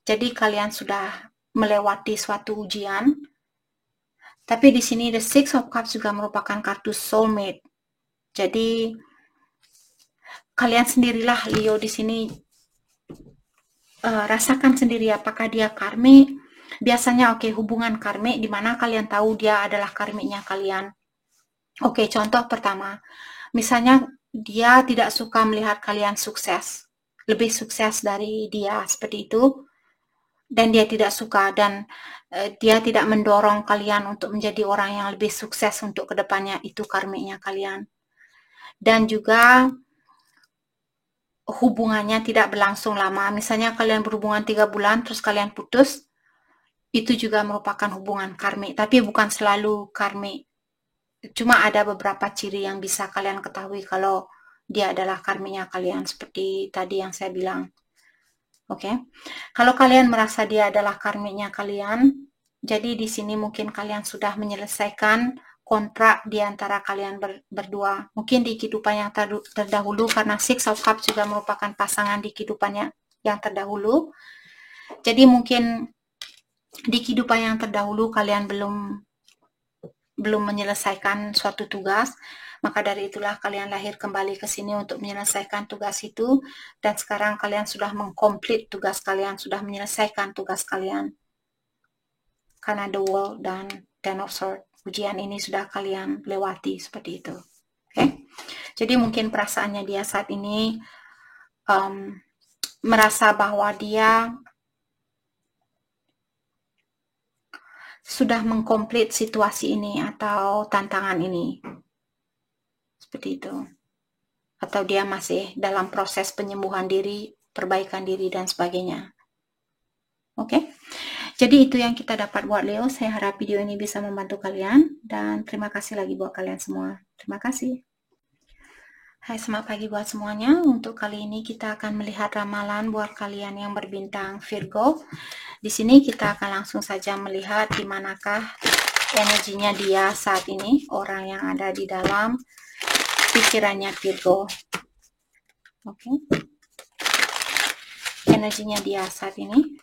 Jadi kalian sudah melewati suatu ujian. Tapi di sini The Six of Cups juga merupakan kartu soulmate. Jadi kalian sendirilah Leo di sini rasakan sendiri apakah dia karmik. Biasanya hubungan karmik di mana kalian tahu dia adalah karmiknya kalian. Contoh pertama, misalnya dia tidak suka melihat kalian sukses, lebih sukses dari dia seperti itu, dan dia tidak suka dan dia tidak mendorong kalian untuk menjadi orang yang lebih sukses untuk kedepannya. Itu karmiknya kalian. Dan juga hubungannya tidak berlangsung lama. Misalnya kalian berhubungan 3 bulan terus kalian putus, itu juga merupakan hubungan karmik, tapi bukan selalu karmik. Cuma ada beberapa ciri yang bisa kalian ketahui kalau dia adalah karmiknya kalian, seperti tadi yang saya bilang. Kalau kalian merasa dia adalah karmiknya kalian, jadi di sini mungkin kalian sudah menyelesaikan kontrak di antara kalian berdua. Mungkin di kehidupan yang terdahulu, karena Six of Cups juga merupakan pasangan di kehidupannya yang terdahulu. Jadi mungkin di kehidupan yang terdahulu kalian belum menyelesaikan suatu tugas, maka dari itulah kalian lahir kembali ke sini untuk menyelesaikan tugas itu, dan sekarang kalian sudah mengkomplit tugas kalian, sudah menyelesaikan tugas kalian. Karena The World dan Ten of Swords, ujian ini sudah kalian lewati seperti itu. Jadi mungkin perasaannya dia saat ini merasa bahwa dia sudah mengkomplit situasi ini atau tantangan ini. Seperti itu. Atau dia masih dalam proses penyembuhan diri, perbaikan diri, dan sebagainya. Jadi itu yang kita dapat buat Leo. Saya harap video ini bisa membantu kalian, dan terima kasih lagi buat kalian semua. Terima kasih. Hai, selamat pagi buat semuanya. Untuk kali ini kita akan melihat ramalan buat kalian yang berbintang Virgo. Di sini kita akan langsung saja melihat di manakah energinya dia saat ini, orang yang ada di dalam pikirannya Virgo. Energinya dia saat ini.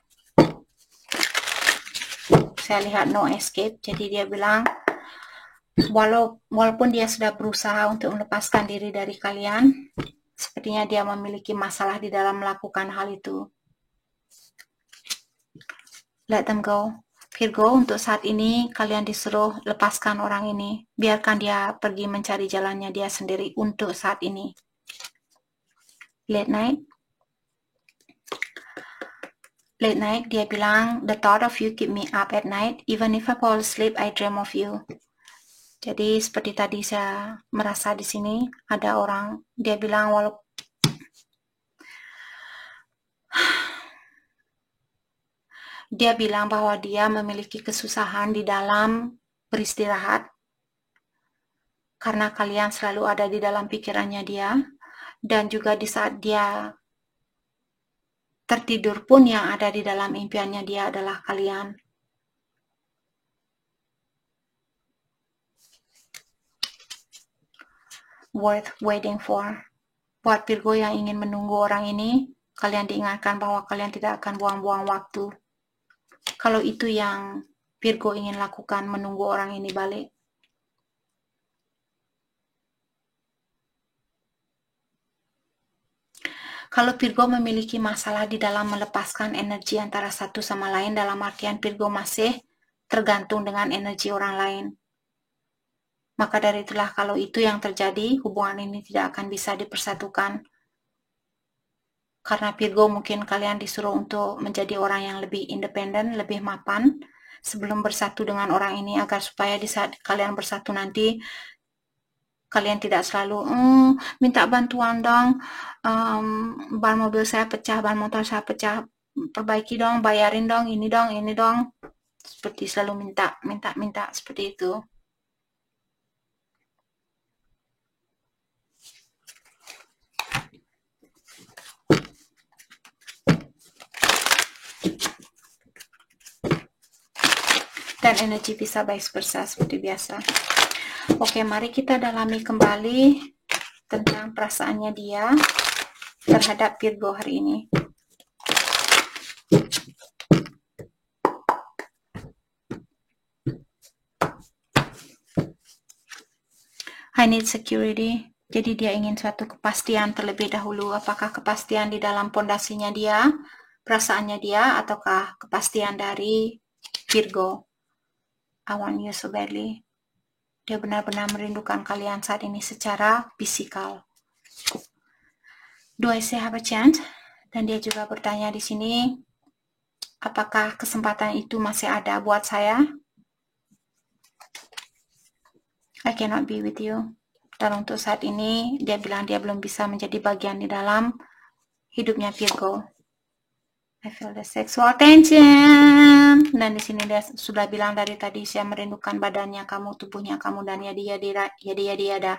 Saya lihat no escape, jadi dia bilang walaupun dia sudah berusaha untuk melepaskan diri dari kalian, sepertinya dia memiliki masalah di dalam melakukan hal itu. Let them go. Virgo, untuk saat ini kalian disuruh lepaskan orang ini. Biarkan dia pergi mencari jalannya dia sendiri untuk saat ini. Late night, dia bilang, the thought of you keep me up at night. Even if I fall asleep, I dream of you. Jadi seperti tadi saya merasa di sini ada orang, dia bilang dia bilang bahwa dia memiliki kesusahan di dalam beristirahat karena kalian selalu ada di dalam pikirannya dia, dan juga di saat dia tertidur pun yang ada di dalam impiannya dia adalah kalian. Worth waiting for. Buat Virgo yang ingin menunggu orang ini, kalian diingatkan bahwa kalian tidak akan buang-buang waktu. Kalau itu yang Virgo ingin lakukan, menunggu orang ini balik. Kalau Virgo memiliki masalah di dalam melepaskan energi antara satu sama lain, dalam artian Virgo masih tergantung dengan energi orang lain. Maka dari itulah kalau itu yang terjadi, hubungan ini tidak akan bisa dipersatukan. Karena Virgo mungkin kalian disuruh untuk menjadi orang yang lebih independen, lebih mapan, sebelum bersatu dengan orang ini, agar supaya di saat kalian bersatu nanti, kalian tidak selalu minta bantuan dong, ban mobil saya pecah, ban motor saya pecah, perbaiki dong, bayarin dong, ini dong, seperti selalu minta seperti itu. dan energi bisa vice versa seperti biasa. Oke, mari kita dalami kembali tentang perasaannya dia terhadap Virgo hari ini. I need security. Jadi dia ingin suatu kepastian terlebih dahulu. Apakah kepastian di dalam pondasinya dia, perasaannya dia, ataukah kepastian dari Virgo? I want you so badly. Dia benar-benar merindukan kalian saat ini secara fisikal. Do I say have a chance? Dan dia juga bertanya di sini, apakah kesempatan itu masih ada buat saya? I cannot be with you. Dan untuk saat ini, dia bilang dia belum bisa menjadi bagian di dalam hidupnya Virgo. I feel the sexual tension. Dan di sini dia sudah bilang dari tadi, saya merindukan badannya kamu, tubuhnya kamu, dan ya dia dah.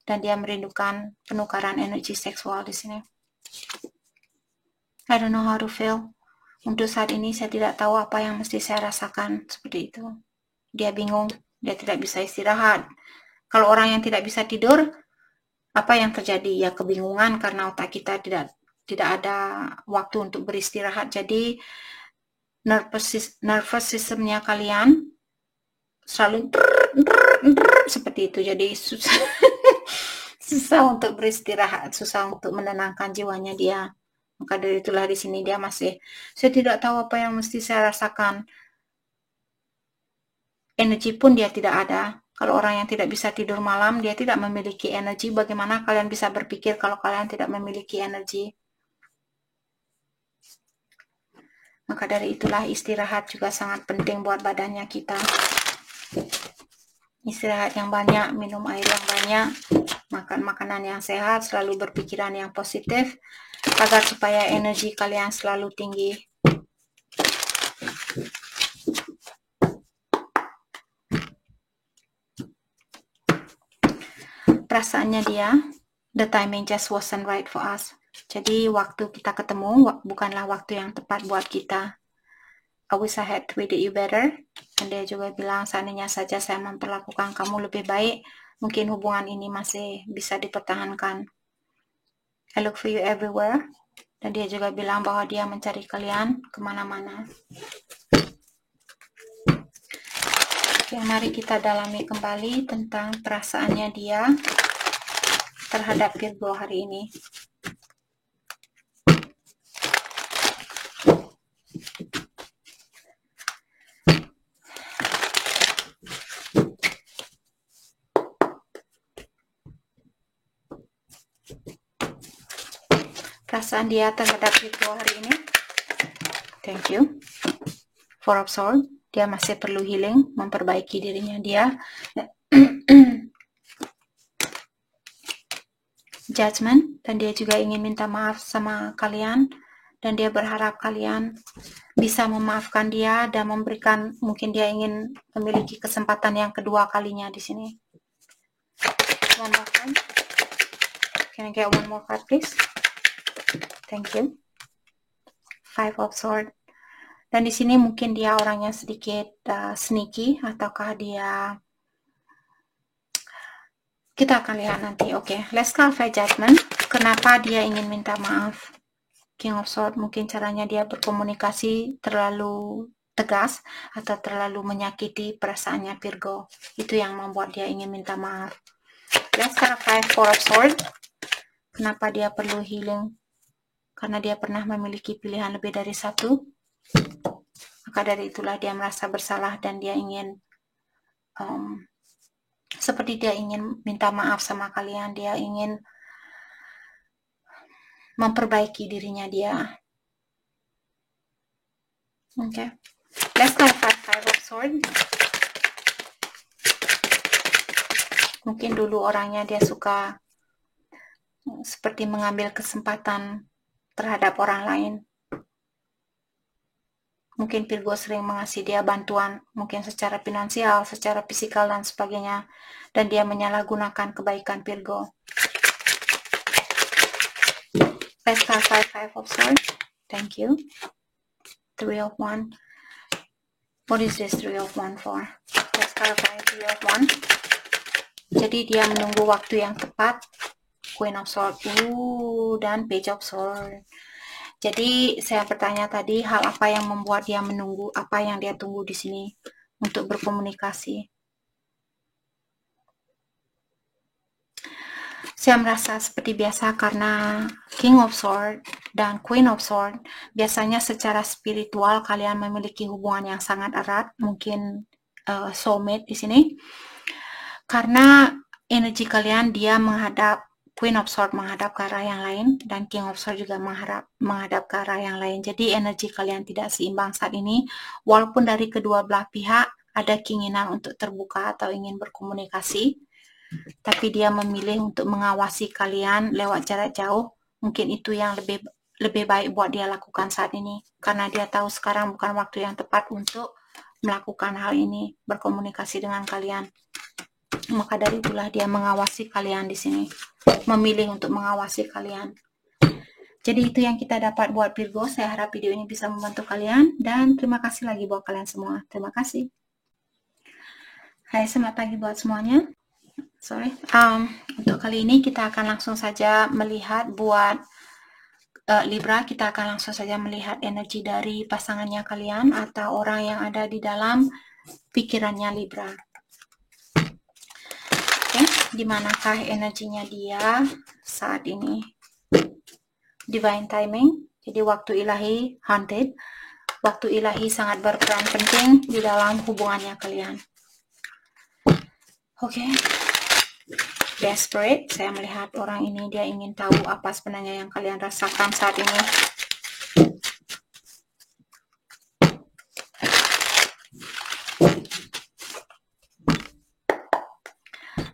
Dan dia merindukan penukaran energi seksual di sini. I don't know how to feel. Untuk saat ini saya tidak tahu apa yang mesti saya rasakan, seperti itu. Dia bingung, dia tidak bisa istirahat. Kalau orang yang tidak bisa tidur, apa yang terjadi? Ya kebingungan karena otak kita tidak ada waktu untuk beristirahat. Jadi nervous systemnya kalian selalu seperti itu. Jadi susah untuk beristirahat, susah untuk menenangkan jiwanya dia. Maka dari itulah di sini dia masih, saya tidak tahu apa yang mesti saya rasakan. Energi pun dia tidak ada. Kalau orang yang tidak bisa tidur malam, dia tidak memiliki energi. Bagaimana kalian bisa berpikir kalau kalian tidak memiliki energi? Maka dari itulah istirahat juga sangat penting buat badannya kita. Istirahat yang banyak, minum air yang banyak, makan makanan yang sehat, selalu berpikiran yang positif, agar supaya energi kalian selalu tinggi. Perasaannya dia, the timing just wasn't right for us. Jadi waktu kita ketemu bukanlah waktu yang tepat buat kita. I wish I had treated you better. Dan dia juga bilang, seandainya saja saya memperlakukan kamu lebih baik, mungkin hubungan ini masih bisa dipertahankan. I look for you everywhere. Dan dia juga bilang bahwa dia mencari kalian kemana-mana. Oke, mari kita dalami kembali tentang perasaannya dia terhadap Virgo hari ini. Perasaan dia terhadap Virgo hari ini. Thank you. Four of Swords. Dia masih perlu healing, memperbaiki dirinya dia. Judgment, dan dia juga ingin minta maaf sama kalian, dan dia berharap kalian bisa memaafkan dia dan memberikan, mungkin dia ingin memiliki kesempatan yang kedua kalinya di sini. One more card. Can I get one more card, please? Thank you. Five of Swords. Dan di sini mungkin dia orangnya sedikit sneaky, ataukah dia, kita akan lihat nanti. Oke, let's clarify Judgment. Kenapa dia ingin minta maaf? King of Swords, mungkin caranya dia berkomunikasi terlalu tegas atau terlalu menyakiti perasaannya Virgo. Itu yang membuat dia ingin minta maaf. Let's clarify Four of Swords. Kenapa dia perlu healing? Karena dia pernah memiliki pilihan lebih dari satu. Maka dari itulah dia merasa bersalah dan dia ingin seperti dia ingin minta maaf sama kalian, dia ingin memperbaiki dirinya dia. Okay. Let's clarify Five of Swords. Mungkin dulu orangnya dia suka seperti mengambil kesempatan terhadap orang lain. Mungkin Virgo sering mengasih dia bantuan, mungkin secara finansial, secara fisikal, dan sebagainya. Dan dia menyalahgunakan kebaikan Virgo. Let's clarify Five of Swords. Thank you. Three of Wands. What is this Three of Wands for? Let's clarify Three of Wands. Jadi dia menunggu waktu yang tepat. Queen of Swords, dan Page of Swords. Jadi saya bertanya tadi, hal apa yang membuat dia menunggu, apa yang dia tunggu di sini untuk berkomunikasi. Saya merasa seperti biasa karena King of Swords dan Queen of Swords, biasanya secara spiritual kalian memiliki hubungan yang sangat erat, mungkin soulmate di sini. Karena energi kalian, dia menghadap, Queen of Swords menghadap ke arah yang lain, dan King of Swords juga menghadap ke arah yang lain. Jadi energi kalian tidak seimbang saat ini, walaupun dari kedua belah pihak ada keinginan untuk terbuka atau ingin berkomunikasi, tapi dia memilih untuk mengawasi kalian lewat jarak jauh. Mungkin itu yang lebih baik buat dia lakukan saat ini, karena dia tahu sekarang bukan waktu yang tepat untuk melakukan hal ini, berkomunikasi dengan kalian. Maka dari itulah dia mengawasi kalian di sini, memilih untuk mengawasi kalian. Jadi itu yang kita dapat buat Virgo. Saya harap video ini bisa membantu kalian, dan terima kasih lagi buat kalian semua. Terima kasih. Hai, selamat pagi buat semuanya. Untuk kali ini kita akan langsung saja melihat buat Libra. Kita akan langsung saja melihat energi dari pasangannya kalian atau orang yang ada di dalam pikirannya Libra. Di manakah energinya dia saat ini? Divine timing, jadi waktu ilahi, haunted. Waktu ilahi sangat berperan penting di dalam hubungannya kalian. Desperate, saya melihat orang ini dia ingin tahu apa sebenarnya yang kalian rasakan saat ini.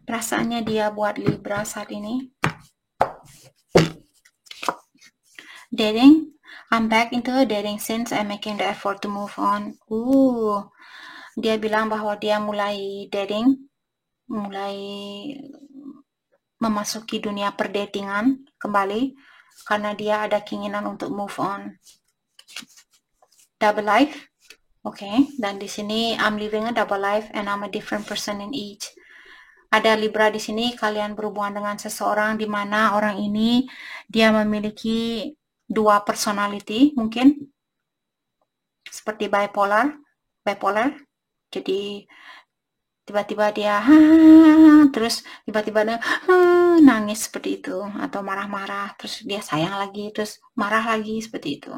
Perasaannya dia buat Libra saat ini. Dating, I'm back into a dating since I'm making the effort to move on. Dia bilang bahwa dia mulai dating, mulai memasuki dunia perdatingan kembali karena dia ada keinginan untuk move on. Double life, dan di sini I'm living a double life and I'm a different person in each. Ada Libra di sini, kalian berhubungan dengan seseorang di mana orang ini dia memiliki dua personality, mungkin seperti bipolar. Jadi tiba-tiba dia terus tiba-tiba dia nangis seperti itu, atau marah-marah, terus dia sayang lagi, terus marah lagi, seperti itu.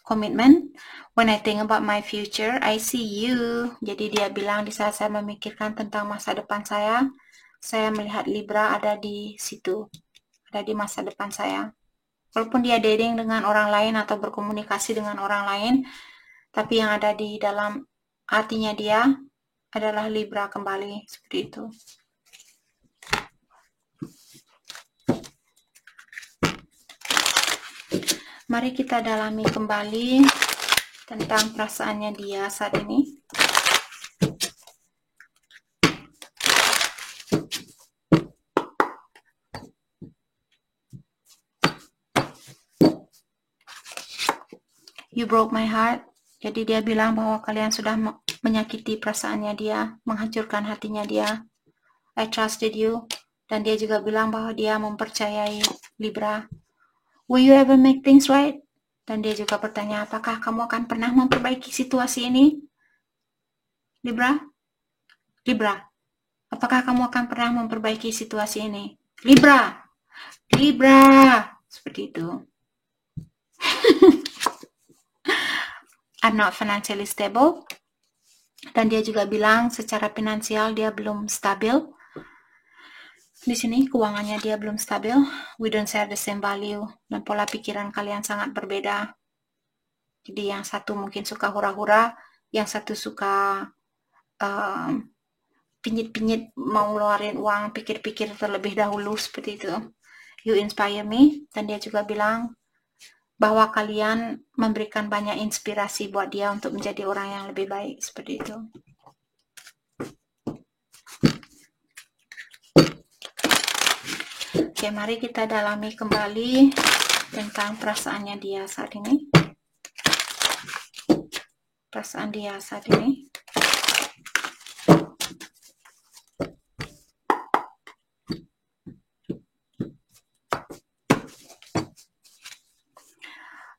Commitment, when I think about my future, I see you. Jadi dia bilang di saat saya memikirkan tentang masa depan saya melihat Libra ada di situ, ada di masa depan saya. Walaupun dia dating dengan orang lain atau berkomunikasi dengan orang lain, tapi yang ada di dalam hatinya dia adalah Libra kembali, seperti itu. Mari kita dalami kembali tentang perasaannya dia saat ini. You broke my heart. Jadi dia bilang bahwa kalian sudah menyakiti perasaannya dia, menghancurkan hatinya dia. I trusted you. Dan dia juga bilang bahwa dia mempercayai Libra. Will you ever make things right? Dan dia juga bertanya, apakah kamu akan pernah memperbaiki situasi ini? Libra, apakah kamu akan pernah memperbaiki situasi ini? Libra, seperti itu. I'm not financially stable. Dan dia juga bilang secara finansial dia belum stabil. Di sini keuangannya dia belum stabil. We don't share the same value. Dan pola pikiran kalian sangat berbeda. Jadi yang satu mungkin suka hura-hura, yang satu suka pinjit-pinjit, mau ngeluarin uang, pikir-pikir terlebih dahulu, seperti itu. You inspire me. Dan dia juga bilang bahwa kalian memberikan banyak inspirasi buat dia untuk menjadi orang yang lebih baik, seperti itu. Mari kita dalami kembali tentang perasaannya dia saat ini. Perasaan dia saat ini.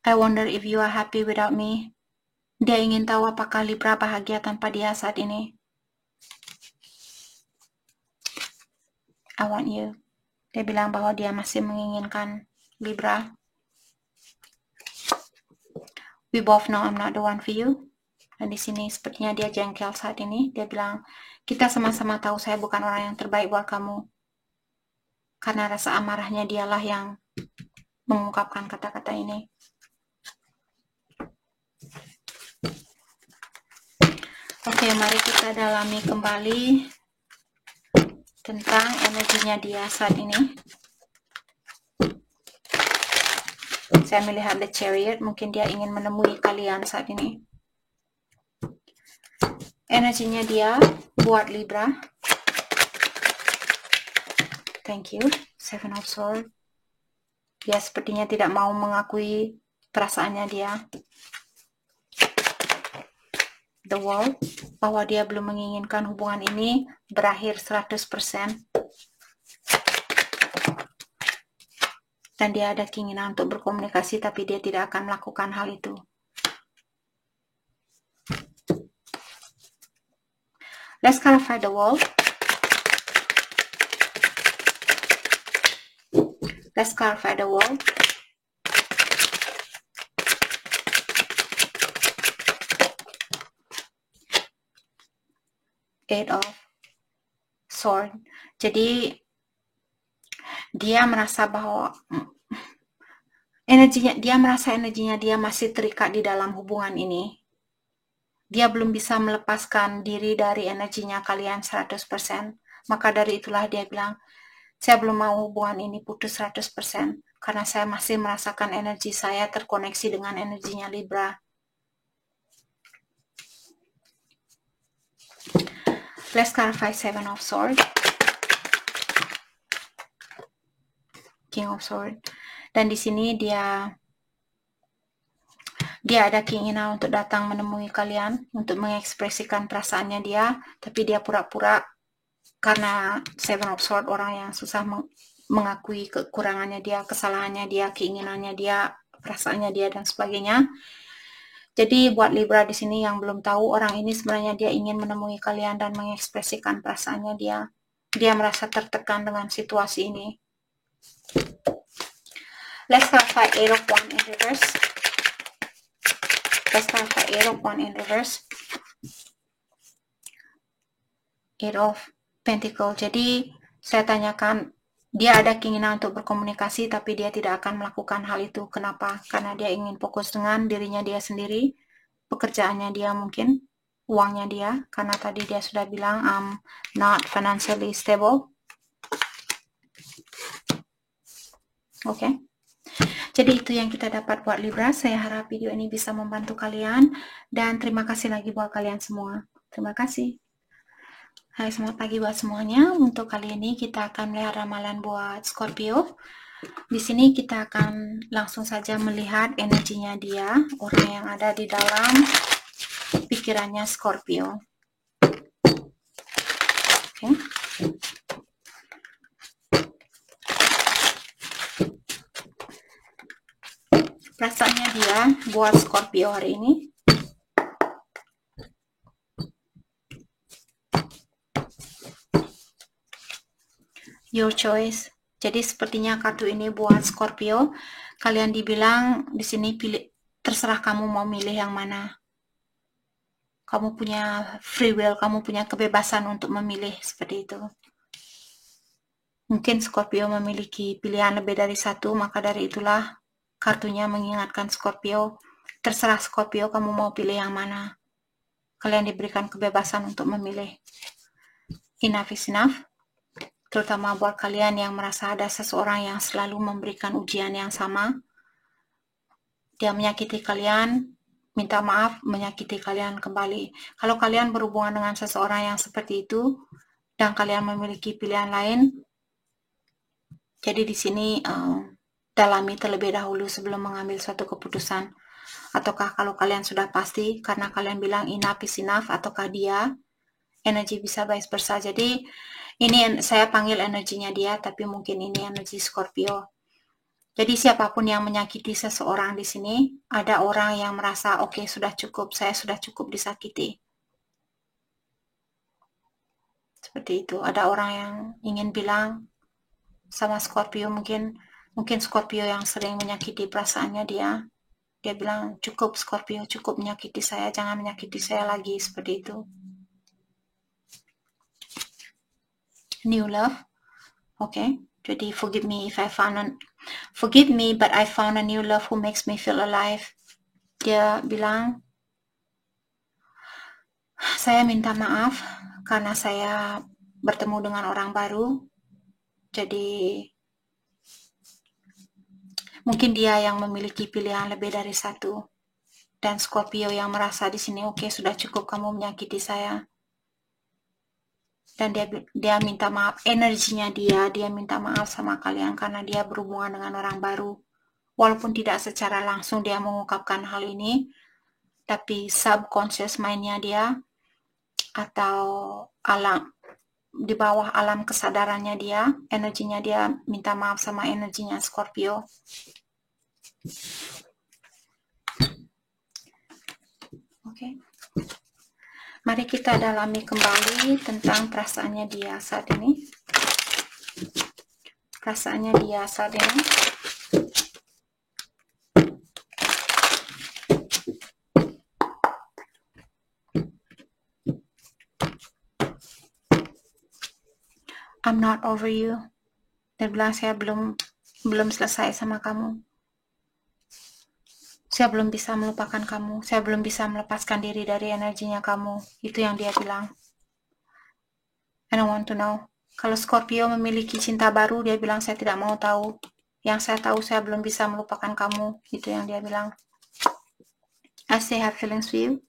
I wonder if you are happy without me. Dia ingin tahu apakah Libra bahagia tanpa dia saat ini. I want you. Dia bilang bahwa dia masih menginginkan Libra. We both know I'm not the one for you. Dan di sini sepertinya dia jengkel saat ini. Dia bilang, kita sama-sama tahu saya bukan orang yang terbaik buat kamu. Karena rasa amarahnya dialah yang mengungkapkan kata-kata ini. Oke, mari kita dalami kembali tentang energinya dia saat ini. Saya melihat The Chariot, mungkin dia ingin menemui kalian saat ini. Energinya dia buat Libra. Thank you. Seven of Swords. Dia sepertinya tidak mau mengakui perasaannya dia. The World, bahwa dia belum menginginkan hubungan ini berakhir 100%. Dan dia ada keinginan untuk berkomunikasi, tapi dia tidak akan melakukan hal itu. Let's clarify the World. Let's clarify the World. Eight of Swords. Jadi dia merasa bahwa energinya dia masih terikat di dalam hubungan ini. Dia belum bisa melepaskan diri dari energinya kalian 100%. Maka dari itulah dia bilang, saya belum mau hubungan ini putus 100%. Karena saya masih merasakan energi saya terkoneksi dengan energinya Libra. Let's clarify Seven of Swords. King of Swords. Dan di sini dia ada keinginan untuk datang menemui kalian, untuk mengekspresikan perasaannya dia, tapi dia pura-pura karena Seven of Swords orang yang susah mengakui kekurangannya dia, kesalahannya dia, keinginannya dia, perasaannya dia, dan sebagainya. Jadi buat Libra di sini yang belum tahu, orang ini sebenarnya dia ingin menemui kalian dan mengekspresikan perasaannya dia. Dia merasa tertekan dengan situasi ini. Let's clarify Eight of Wands in reverse. Let's clarify Eight of Wands in reverse. Eight of Pentacles. Jadi saya tanyakan, dia ada keinginan untuk berkomunikasi, tapi dia tidak akan melakukan hal itu. Kenapa? Karena dia ingin fokus dengan dirinya dia sendiri, pekerjaannya dia mungkin, uangnya dia. Karena tadi dia sudah bilang, not financially stable. Oke. Jadi itu yang kita dapat buat Libra. Saya harap video ini bisa membantu kalian. Dan terima kasih lagi buat kalian semua. Terima kasih. Hai, selamat pagi buat semuanya. Untuk kali ini kita akan melihat ramalan buat Scorpio. Di sini kita akan langsung saja melihat energinya dia, orang yang ada di dalam pikirannya Scorpio. Oke. Perasaannya dia buat Scorpio hari ini. Your choice. Jadi sepertinya kartu ini buat Scorpio. Kalian dibilang di sini pilih, terserah kamu mau milih yang mana. Kamu punya free will, kamu punya kebebasan untuk memilih seperti itu. Mungkin Scorpio memiliki pilihan lebih dari satu, maka dari itulah kartunya mengingatkan Scorpio. Terserah Scorpio, kamu mau pilih yang mana. Kalian diberikan kebebasan untuk memilih. Enough is enough. Terutama buat kalian yang merasa ada seseorang yang selalu memberikan ujian yang sama. Dia menyakiti kalian, minta maaf, menyakiti kalian kembali. Kalau kalian berhubungan dengan seseorang yang seperti itu, dan kalian memiliki pilihan lain, jadi di sini dalami terlebih dahulu sebelum mengambil suatu keputusan. Ataukah kalau kalian sudah pasti karena kalian bilang enough is enough, ataukah dia energi bisa vice versa. Jadi ini saya panggil energinya dia, tapi mungkin ini energi Scorpio. Jadi siapapun yang menyakiti seseorang di sini, ada orang yang merasa oke, sudah cukup, saya sudah cukup disakiti. Seperti itu. Ada orang yang ingin bilang sama Scorpio, mungkin Scorpio yang sering menyakiti perasaannya dia. Dia bilang, cukup Scorpio, cukup menyakiti saya, jangan menyakiti saya lagi, seperti itu. New love. Okay. Jadi forgive me but I found a new love who makes me feel alive. Dia bilang, saya minta maaf karena saya bertemu dengan orang baru. Jadi mungkin dia yang memiliki pilihan lebih dari satu. Dan Scorpio yang merasa di sini, oke, sudah cukup kamu menyakiti saya. Dan dia minta maaf, energinya dia minta maaf sama kalian karena dia berhubungan dengan orang baru. Walaupun tidak secara langsung dia mengungkapkan hal ini, tapi subconscious mind-nya dia atau di bawah alam kesadarannya dia, energinya dia minta maaf sama energinya Scorpio. Oke. Mari kita dalami kembali tentang perasaannya dia saat ini. Perasaannya dia saat ini. I'm not over you. Dia bilang, saya belum selesai sama kamu. Saya belum bisa melupakan kamu. Saya belum bisa melepaskan diri dari energinya kamu. Itu yang dia bilang. I don't want to know. Kalau Scorpio memiliki cinta baru, dia bilang, saya tidak mau tahu. Yang saya tahu, saya belum bisa melupakan kamu. Itu yang dia bilang. I still have feelings for you.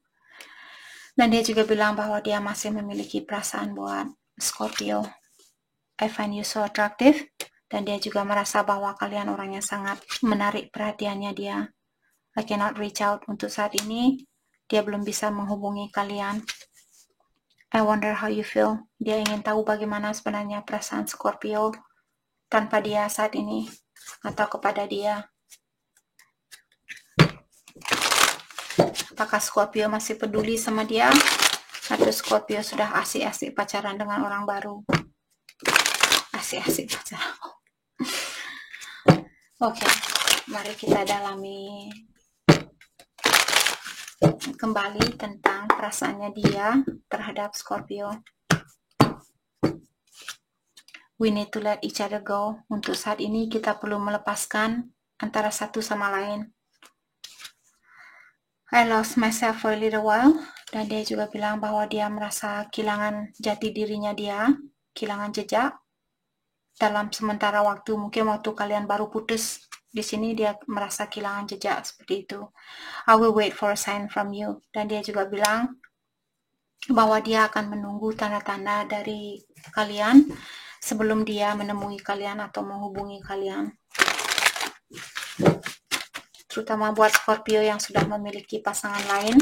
Dan dia juga bilang bahwa dia masih memiliki perasaan buat Scorpio. I find you so attractive. Dan dia juga merasa bahwa kalian orang yang sangat menarik perhatiannya dia. I cannot reach out. Untuk saat ini, dia belum bisa menghubungi kalian. I wonder how you feel. Dia ingin tahu bagaimana sebenarnya perasaan Scorpio tanpa dia saat ini, atau kepada dia. Apakah Scorpio masih peduli sama dia, atau Scorpio sudah asik-asik pacaran dengan orang baru? Asik-asik pacaran. Oke, mari kita dalami kembali tentang perasaannya dia terhadap Scorpio. We need to let each other go. Untuk saat ini kita perlu melepaskan antara satu sama lain. I lost myself for a little while. Dan dia juga bilang bahwa dia merasa kehilangan jati dirinya dia, kehilangan jejak dalam sementara waktu. Mungkin waktu kalian baru putus, di sini dia merasa kehilangan jejak seperti itu. I will wait for a sign from you. Dan dia juga bilang bahwa dia akan menunggu tanda-tanda dari kalian sebelum dia menemui kalian atau menghubungi kalian. Terutama buat Scorpio yang sudah memiliki pasangan lain,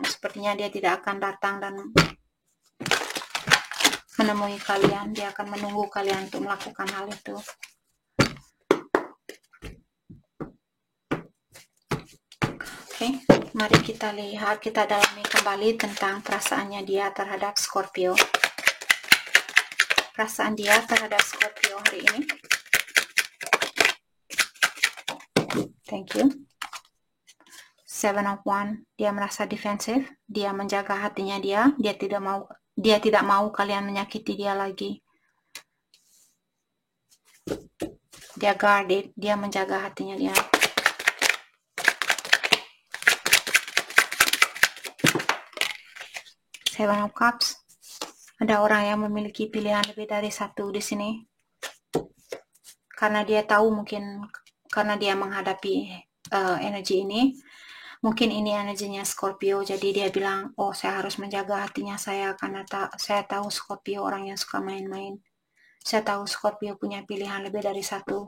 sepertinya dia tidak akan datang dan menemui kalian. Dia akan menunggu kalian untuk melakukan hal itu. Oke, mari kita lihat, kita dalami kembali tentang perasaannya dia terhadap Scorpio. Perasaan dia terhadap Scorpio hari ini. Thank you. 7 of Wands, dia merasa defensif, dia menjaga hatinya dia tidak mau kalian menyakiti dia lagi. Dia guarded, dia menjaga hatinya dia. Seven of Cups, ada orang yang memiliki pilihan lebih dari satu di sini. Karena dia tahu, mungkin karena dia menghadapi energi ini, mungkin ini energinya Scorpio, jadi dia bilang, oh saya harus menjaga hatinya saya karena saya tahu Scorpio orang yang suka main-main. Saya tahu Scorpio punya pilihan lebih dari satu.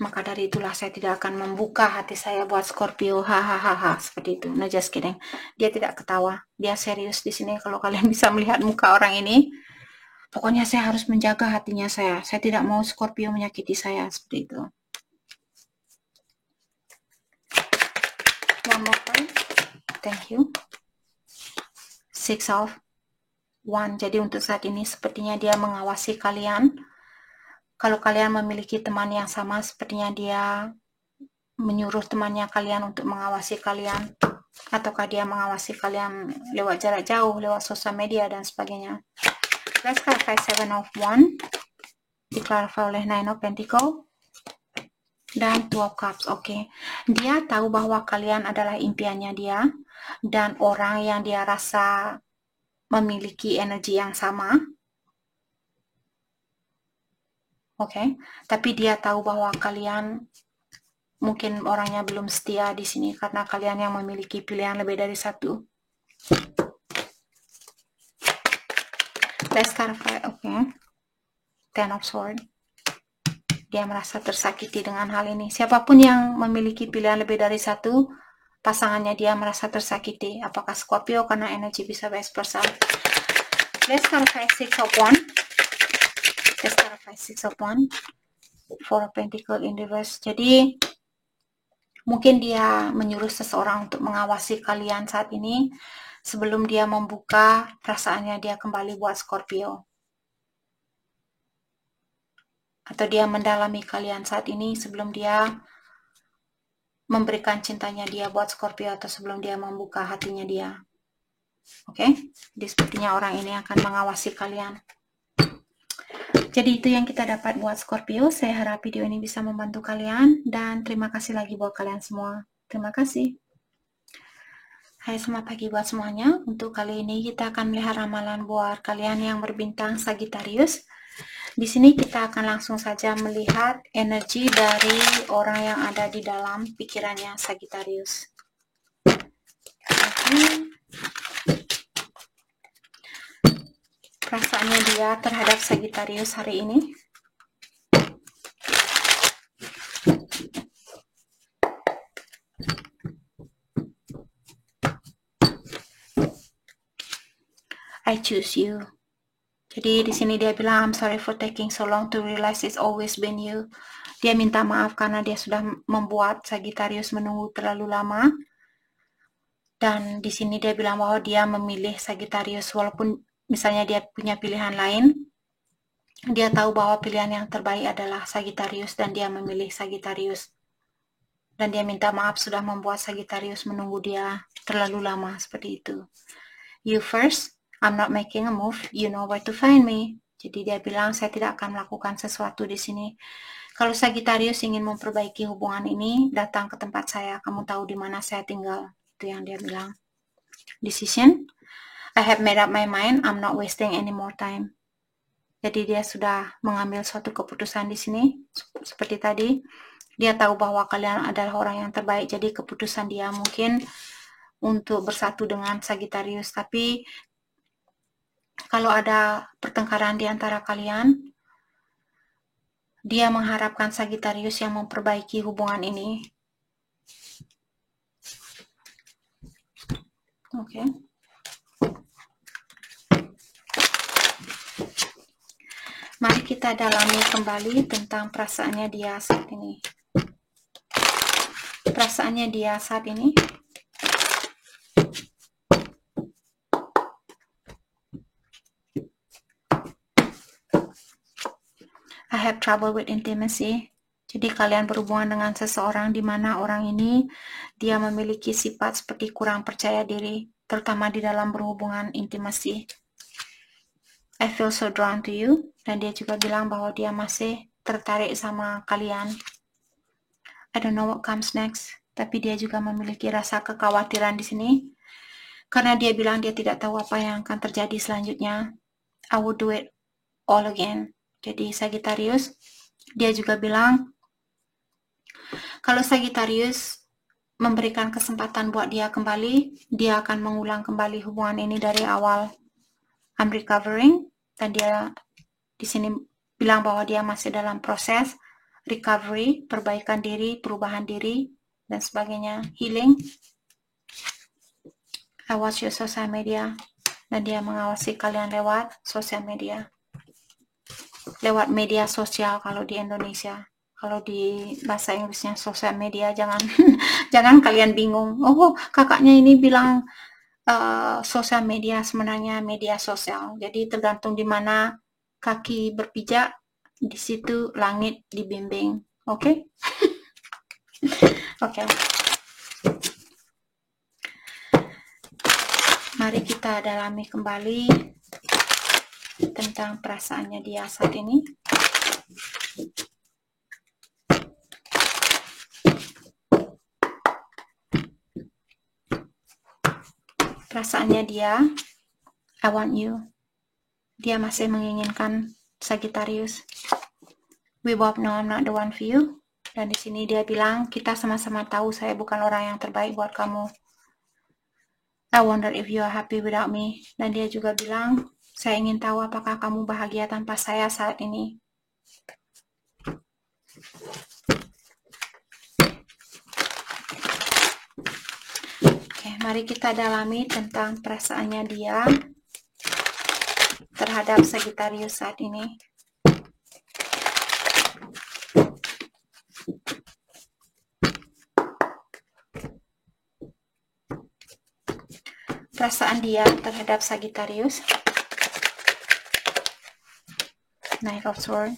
Maka dari itulah saya tidak akan membuka hati saya buat Scorpio. Hahaha, seperti itu. No, just kidding. Dia tidak ketawa. Dia serius di sini. Kalau kalian bisa melihat muka orang ini, pokoknya saya harus menjaga hatinya saya. Saya tidak mau Scorpio menyakiti saya, seperti itu. One more time. Thank you. Six of One. Jadi untuk saat ini sepertinya dia mengawasi kalian. Kalau kalian memiliki teman yang sama, sepertinya dia menyuruh temannya kalian untuk mengawasi kalian. Ataukah dia mengawasi kalian lewat jarak jauh, lewat sosial media, dan sebagainya. Let's clarify 7 of One. Diklarify oleh 9 of Pentacle. Dan 2 of Cups. Oke. Dia tahu bahwa kalian adalah impiannya dia. Dan orang yang dia rasa memiliki energi yang sama. Oke. Tapi dia tahu bahwa kalian mungkin orangnya belum setia di sini karena kalian yang memiliki pilihan lebih dari satu. Let's clarify. Oke. 10 of Swords. Dia merasa tersakiti dengan hal ini. Siapapun yang memiliki pilihan lebih dari satu, pasangannya dia merasa tersakiti. Apakah Scorpio karena energi bisa vice versa. Let's clarify 6 of One. Let's clarify 6 of One. 4 of Pentacle in reverse. Jadi mungkin dia menyuruh seseorang untuk mengawasi kalian saat ini sebelum dia membuka perasaannya dia kembali buat Scorpio. Atau dia mendalami kalian saat ini sebelum dia memberikan cintanya dia buat Scorpio atau sebelum dia membuka hatinya dia. Oke? Jadi sepertinya orang ini akan mengawasi kalian. Jadi itu yang kita dapat buat Scorpio. Saya harap video ini bisa membantu kalian dan terima kasih lagi buat kalian semua. Terima kasih. Hai, selamat pagi buat semuanya. Untuk kali ini kita akan melihat ramalan buat kalian yang berbintang Sagittarius. Di sini kita akan langsung saja melihat energi dari orang yang ada di dalam pikirannya Sagittarius. Perasaannya dia terhadap Sagittarius hari ini. I choose you. Jadi di sini dia bilang, I'm sorry for taking so long to realize it's always been you. Dia minta maaf karena dia sudah membuat Sagittarius menunggu terlalu lama. Dan di sini dia bilang bahwa dia memilih Sagittarius walaupun misalnya dia punya pilihan lain. Dia tahu bahwa pilihan yang terbaik adalah Sagittarius dan dia memilih Sagittarius. Dan dia minta maaf sudah membuat Sagittarius menunggu dia terlalu lama seperti itu. You first. I'm not making a move, you know where to find me. Jadi dia bilang, saya tidak akan melakukan sesuatu di sini. Kalau Sagittarius ingin memperbaiki hubungan ini, datang ke tempat saya, kamu tahu di mana saya tinggal. Itu yang dia bilang. Decision, I have made up my mind, I'm not wasting any more time. Jadi dia sudah mengambil suatu keputusan di sini, seperti tadi. Dia tahu bahwa kalian adalah orang yang terbaik, jadi keputusan dia mungkin untuk bersatu dengan Sagittarius, tapi kalau ada pertengkaran di antara kalian, dia mengharapkan Sagittarius yang memperbaiki hubungan ini. Oke. Mari kita dalami kembali tentang perasaannya dia saat ini. Perasaannya dia saat ini. I have trouble with intimacy. Jadi kalian berhubungan dengan seseorang di mana orang ini dia memiliki sifat seperti kurang percaya diri, terutama di dalam berhubungan intimasi. I feel so drawn to you. Dan dia juga bilang bahwa dia masih tertarik sama kalian. I don't know what comes next. Tapi dia juga memiliki rasa kekhawatiran di sini. Karena dia bilang dia tidak tahu apa yang akan terjadi selanjutnya. I will do it all again. Jadi Sagittarius, dia juga bilang, kalau Sagittarius memberikan kesempatan buat dia kembali, dia akan mengulang kembali hubungan ini dari awal. I'm recovering, dan dia Di sini bilang bahwa dia masih dalam proses recovery, perbaikan diri, perubahan diri, dan sebagainya, healing. I watch your social media, dan dia mengawasi kalian lewat sosial media. Lewat media sosial kalau di Indonesia. Kalau di bahasa Inggrisnya sosial media, jangan jangan kalian bingung. Oh, kakaknya ini bilang sosial media, sebenarnya media sosial. Jadi tergantung di mana kaki berpijak, di situ langit dibimbing. Oke? Oke. Mari kita dalami kembali tentang perasaannya dia saat ini. Perasaannya dia, I want you. Dia masih menginginkan Sagittarius. We both know I'm not the one for you. Dan di sini dia bilang, kita sama-sama tahu saya bukan orang yang terbaik buat kamu. I wonder if you are happy without me. Dan dia juga bilang, saya ingin tahu apakah kamu bahagia tanpa saya saat ini. Oke, mari kita dalami tentang perasaannya dia terhadap Sagittarius saat ini. Perasaan dia terhadap Sagittarius. Knight of Swords.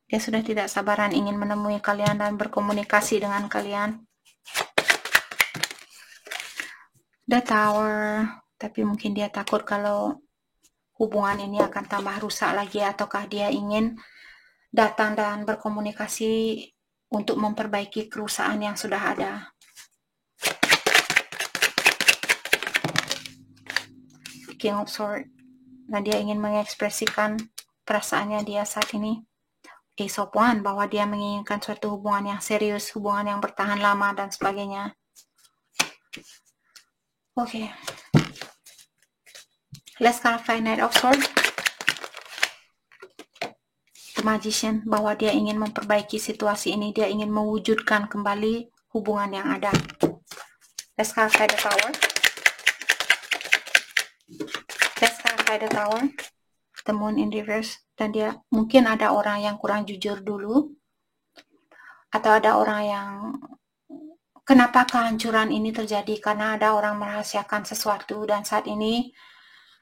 Dia sudah tidak sabaran ingin menemui kalian dan berkomunikasi dengan kalian. The Tower. Tapi mungkin dia takut kalau hubungan ini akan tambah rusak lagi, ataukah dia ingin datang dan berkomunikasi untuk memperbaiki kerusakan yang sudah ada. King of Swords. Dan dia ingin mengekspresikan perasaannya dia saat ini. Ace of Wands, bahwa dia menginginkan suatu hubungan yang serius, hubungan yang bertahan lama, dan sebagainya. Oke. Let's clarify Knight of Swords. The Magician, bahwa dia ingin memperbaiki situasi ini, dia ingin mewujudkan kembali hubungan yang ada. Let's clarify the Tower. Let's clarify the Tower. The Moon in reverse. Dan dia mungkin ada orang yang kurang jujur dulu, atau ada orang yang kenapa kehancuran ini terjadi, karena ada orang merahasiakan sesuatu, dan saat ini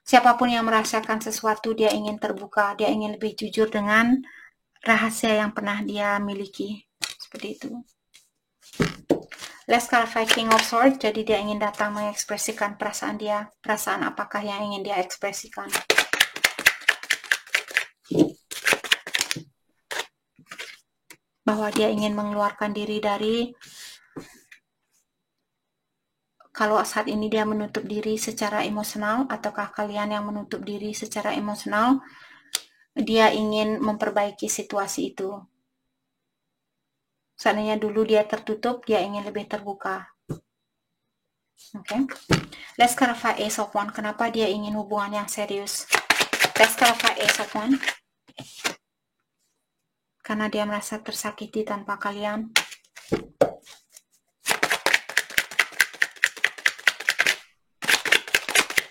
siapapun yang merahasiakan sesuatu, dia ingin terbuka, dia ingin lebih jujur dengan rahasia yang pernah dia miliki, seperti itu. Let's clarify King of Swords. Jadi dia ingin datang mengekspresikan perasaan dia. Perasaan apakah yang ingin dia ekspresikan? Bahwa dia ingin mengeluarkan diri dari, kalau saat ini dia menutup diri secara emosional, ataukah kalian yang menutup diri secara emosional, dia ingin memperbaiki situasi itu. Seandainya dulu dia tertutup, dia ingin lebih terbuka. Oke. Let's clarify Ace of Wands. Kenapa dia ingin hubungan yang serius? Let's clarify Ace of Wands. Karena dia merasa tersakiti tanpa kalian.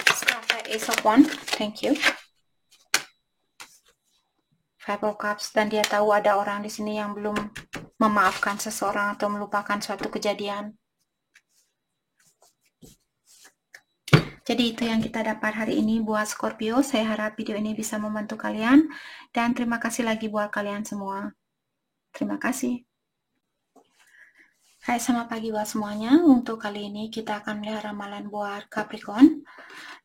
Let's clarify Ace of Wands. Thank you. Five of Cups. Dan dia tahu ada orang di sini yang belum memaafkan seseorang atau melupakan suatu kejadian. Jadi itu yang kita dapat hari ini buat Scorpio. Saya harap video ini bisa membantu kalian. Dan terima kasih lagi buat kalian semua. Terima kasih. Hai, selamat pagi buat semuanya. Untuk kali ini kita akan melihat ramalan buat Capricorn.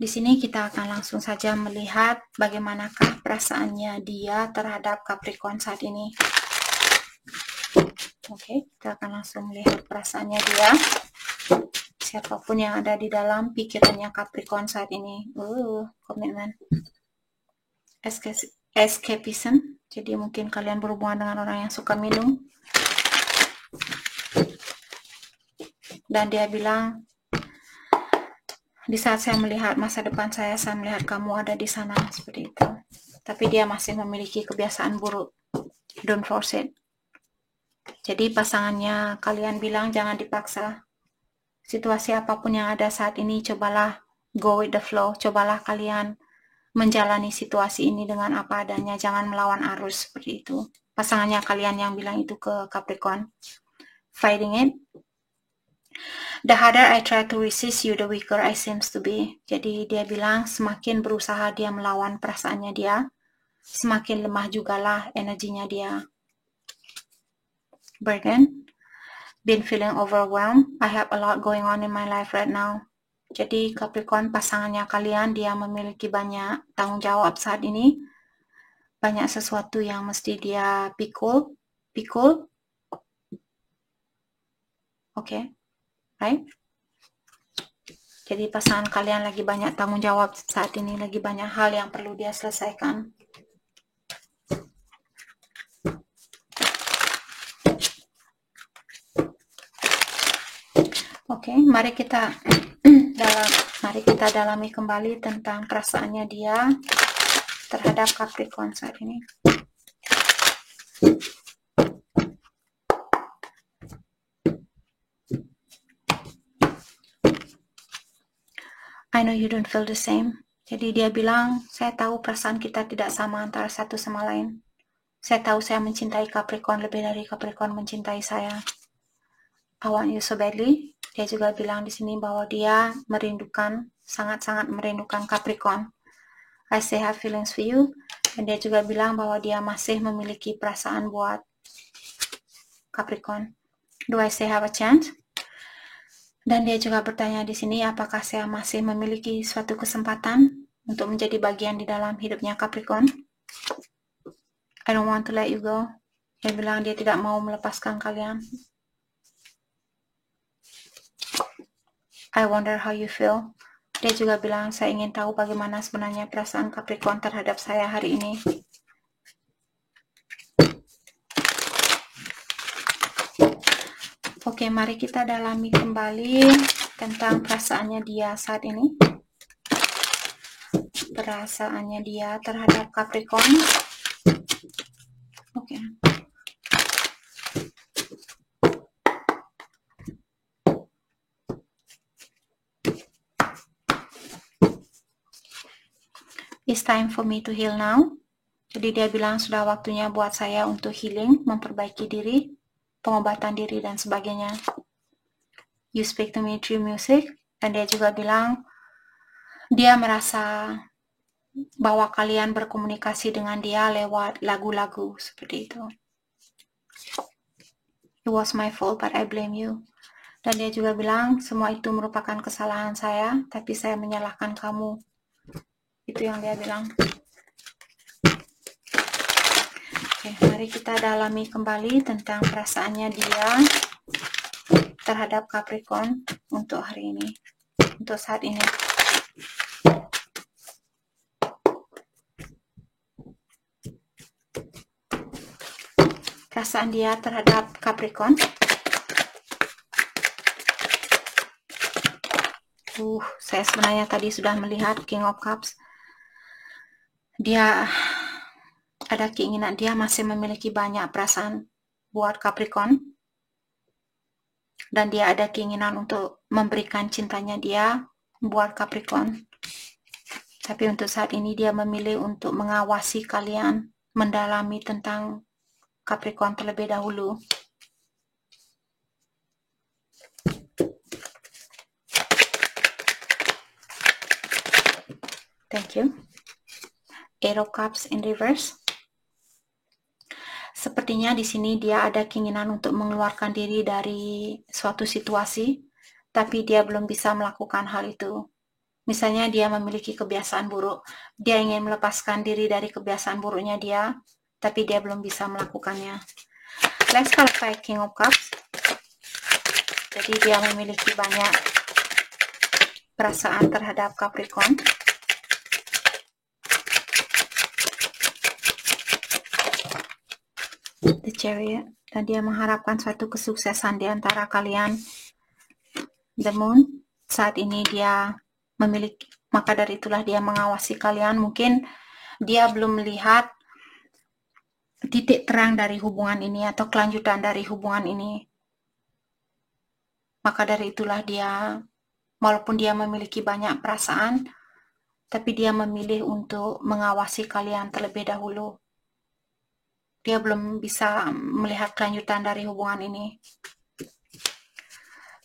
Di sini kita akan langsung saja melihat bagaimanakah perasaannya dia terhadap Capricorn saat ini. Oke, kita akan langsung melihat perasaannya dia. Siapapun yang ada di dalam pikirannya Capricorn saat ini. Komitmen. Escapism. Jadi mungkin kalian berhubungan dengan orang yang suka minum. Dan dia bilang, di saat saya melihat masa depan saya melihat kamu ada di sana. Seperti itu. tapi dia masih memiliki kebiasaan buruk. Don't force it. Jadi pasangannya kalian bilang jangan dipaksa. Situasi apapun yang ada saat ini, cobalah go with the flow. Cobalah kalian menjalani situasi ini dengan apa adanya. Jangan melawan arus seperti itu. Pasangannya kalian yang bilang itu ke Capricorn. Fighting it. The harder I try to resist you, the weaker I seems to be. Jadi dia bilang semakin berusaha dia melawan perasaannya dia, semakin lemah jugalah energinya dia. Burden. Been feeling overwhelmed. I have a lot going on in my life right now. Jadi Capricorn, pasangannya kalian, dia memiliki banyak tanggung jawab saat ini. Banyak sesuatu yang mesti dia pikul. Okay, right? Jadi pasangan kalian lagi banyak tanggung jawab saat ini, lagi banyak hal yang perlu dia selesaikan. Oke, mari kita dalami kembali tentang perasaannya dia terhadap Capricorn saat ini. I know you don't feel the same. Jadi dia bilang, saya tahu perasaan kita tidak sama antara satu sama lain. Saya tahu saya mencintai Capricorn lebih dari Capricorn mencintai saya. I want you so badly. Dia juga bilang di sini bahwa dia merindukan, sangat-sangat merindukan Capricorn. I still have feelings for you. Dan dia juga bilang bahwa dia masih memiliki perasaan buat Capricorn. Do I still have a chance? Dan dia juga bertanya di sini, apakah saya masih memiliki suatu kesempatan untuk menjadi bagian di dalam hidupnya Capricorn? I don't want to let you go. Dia bilang dia tidak mau melepaskan kalian. I wonder how you feel. Dia juga bilang, saya ingin tahu bagaimana sebenarnya perasaan Capricorn terhadap saya hari ini. Oke, mari kita dalami kembali tentang perasaannya dia saat ini. Perasaannya dia terhadap Capricorn. Oke. It's time for me to heal now. Jadi dia bilang sudah waktunya buat saya untuk healing, memperbaiki diri, pengobatan diri dan sebagainya. You speak to me through music. Dan dia juga bilang dia merasa bahwa kalian berkomunikasi dengan dia lewat lagu-lagu seperti itu. It was my fault but I blame you. Dan dia juga bilang semua itu merupakan kesalahan saya, tapi saya menyalahkan kamu. Itu yang dia bilang. Oke, mari kita dalami kembali tentang perasaannya dia terhadap Capricorn untuk hari ini, untuk saat ini. Perasaan dia terhadap Capricorn. Saya sebenarnya tadi sudah melihat King of Cups. Dia ada keinginan, dia masih memiliki banyak perasaan buat Capricorn. Dan dia ada keinginan untuk memberikan cintanya dia buat Capricorn. Tapi untuk saat ini dia memilih untuk mengawasi kalian, mendalami tentang Capricorn terlebih dahulu. Thank you. Eight of Cups in reverse. Sepertinya di sini dia ada keinginan untuk mengeluarkan diri dari suatu situasi, tapi dia belum bisa melakukan hal itu. Misalnya dia memiliki kebiasaan buruk, dia ingin melepaskan diri dari kebiasaan buruknya dia, tapi dia belum bisa melakukannya. Let's clarify King of Cups. Jadi dia memiliki banyak perasaan terhadap Capricorn. The Chariot, dan dia mengharapkan suatu kesuksesan di antara kalian. The Moon, saat ini dia memiliki, maka dari itulah dia mengawasi kalian. Mungkin dia belum melihat titik terang dari hubungan ini atau kelanjutan dari hubungan ini. Maka dari itulah dia, walaupun dia memiliki banyak perasaan, tapi dia memilih untuk mengawasi kalian terlebih dahulu. Dia belum bisa melihat kelanjutan dari hubungan ini.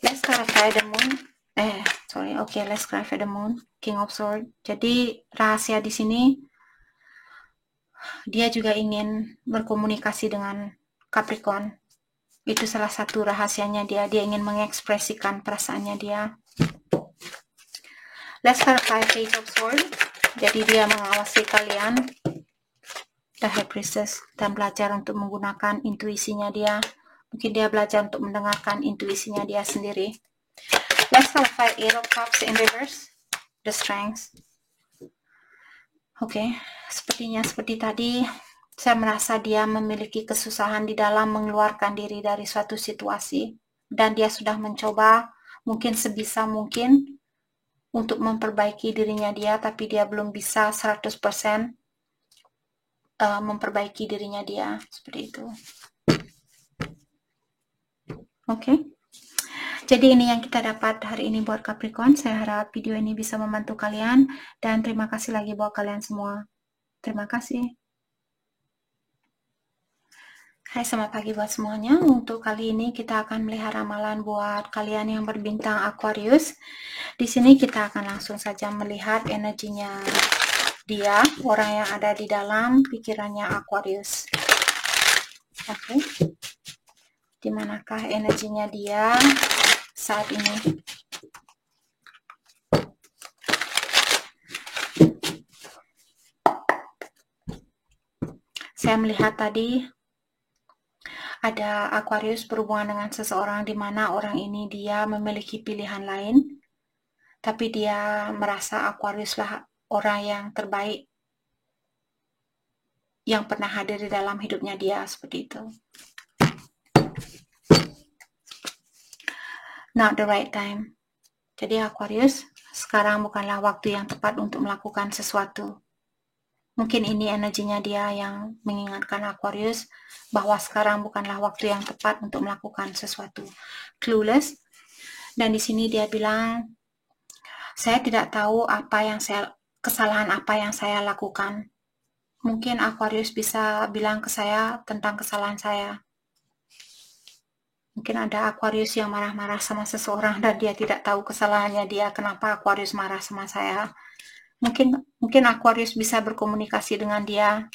Let's clarify the moon. Let's clarify the moon. King of Swords. Jadi rahasia di sini, dia juga ingin berkomunikasi dengan Capricorn. Itu salah satu rahasianya dia. Dia ingin mengekspresikan perasaannya dia. Let's clarify Page of Swords. Jadi dia mengawasi kalian, The High Priestess, dan belajar untuk menggunakan intuisinya dia. Mungkin dia belajar untuk mendengarkan intuisinya dia sendiri. Let's clarify Eight of Cups in reverse, The Strength. Oke, sepertinya seperti tadi, saya merasa dia memiliki kesusahan di dalam mengeluarkan diri dari suatu situasi. Dan dia sudah mencoba mungkin sebisa mungkin untuk memperbaiki dirinya dia, tapi dia belum bisa 100% memperbaiki dirinya dia. Seperti itu. Oke. Jadi ini yang kita dapat hari ini buat Capricorn. Saya harap video ini bisa membantu kalian. Dan terima kasih lagi buat kalian semua. Terima kasih. Hai, selamat pagi buat semuanya. Untuk kali ini kita akan melihat ramalan buat kalian yang berbintang Aquarius. Di sini kita akan langsung saja melihat energinya dia, orang yang ada di dalam pikirannya Aquarius. Oke. Di manakah energinya dia saat ini? Saya melihat tadi ada Aquarius berhubungan dengan seseorang di mana orang ini dia memiliki pilihan lain, tapi dia merasa Aquarius lah orang yang terbaik yang pernah hadir di dalam hidupnya dia, seperti itu. Not the right time. Jadi Aquarius, sekarang bukanlah waktu yang tepat untuk melakukan sesuatu. Mungkin ini energinya dia yang mengingatkan Aquarius bahwa sekarang bukanlah waktu yang tepat untuk melakukan sesuatu. Clueless. Dan di sini dia bilang, saya tidak tahu kesalahan apa yang saya lakukan. Mungkin Aquarius bisa bilang ke saya tentang kesalahan saya. Mungkin ada Aquarius yang marah-marah sama seseorang dan dia tidak tahu kesalahannya dia, kenapa Aquarius marah sama saya. Mungkin Aquarius bisa berkomunikasi dengan dia,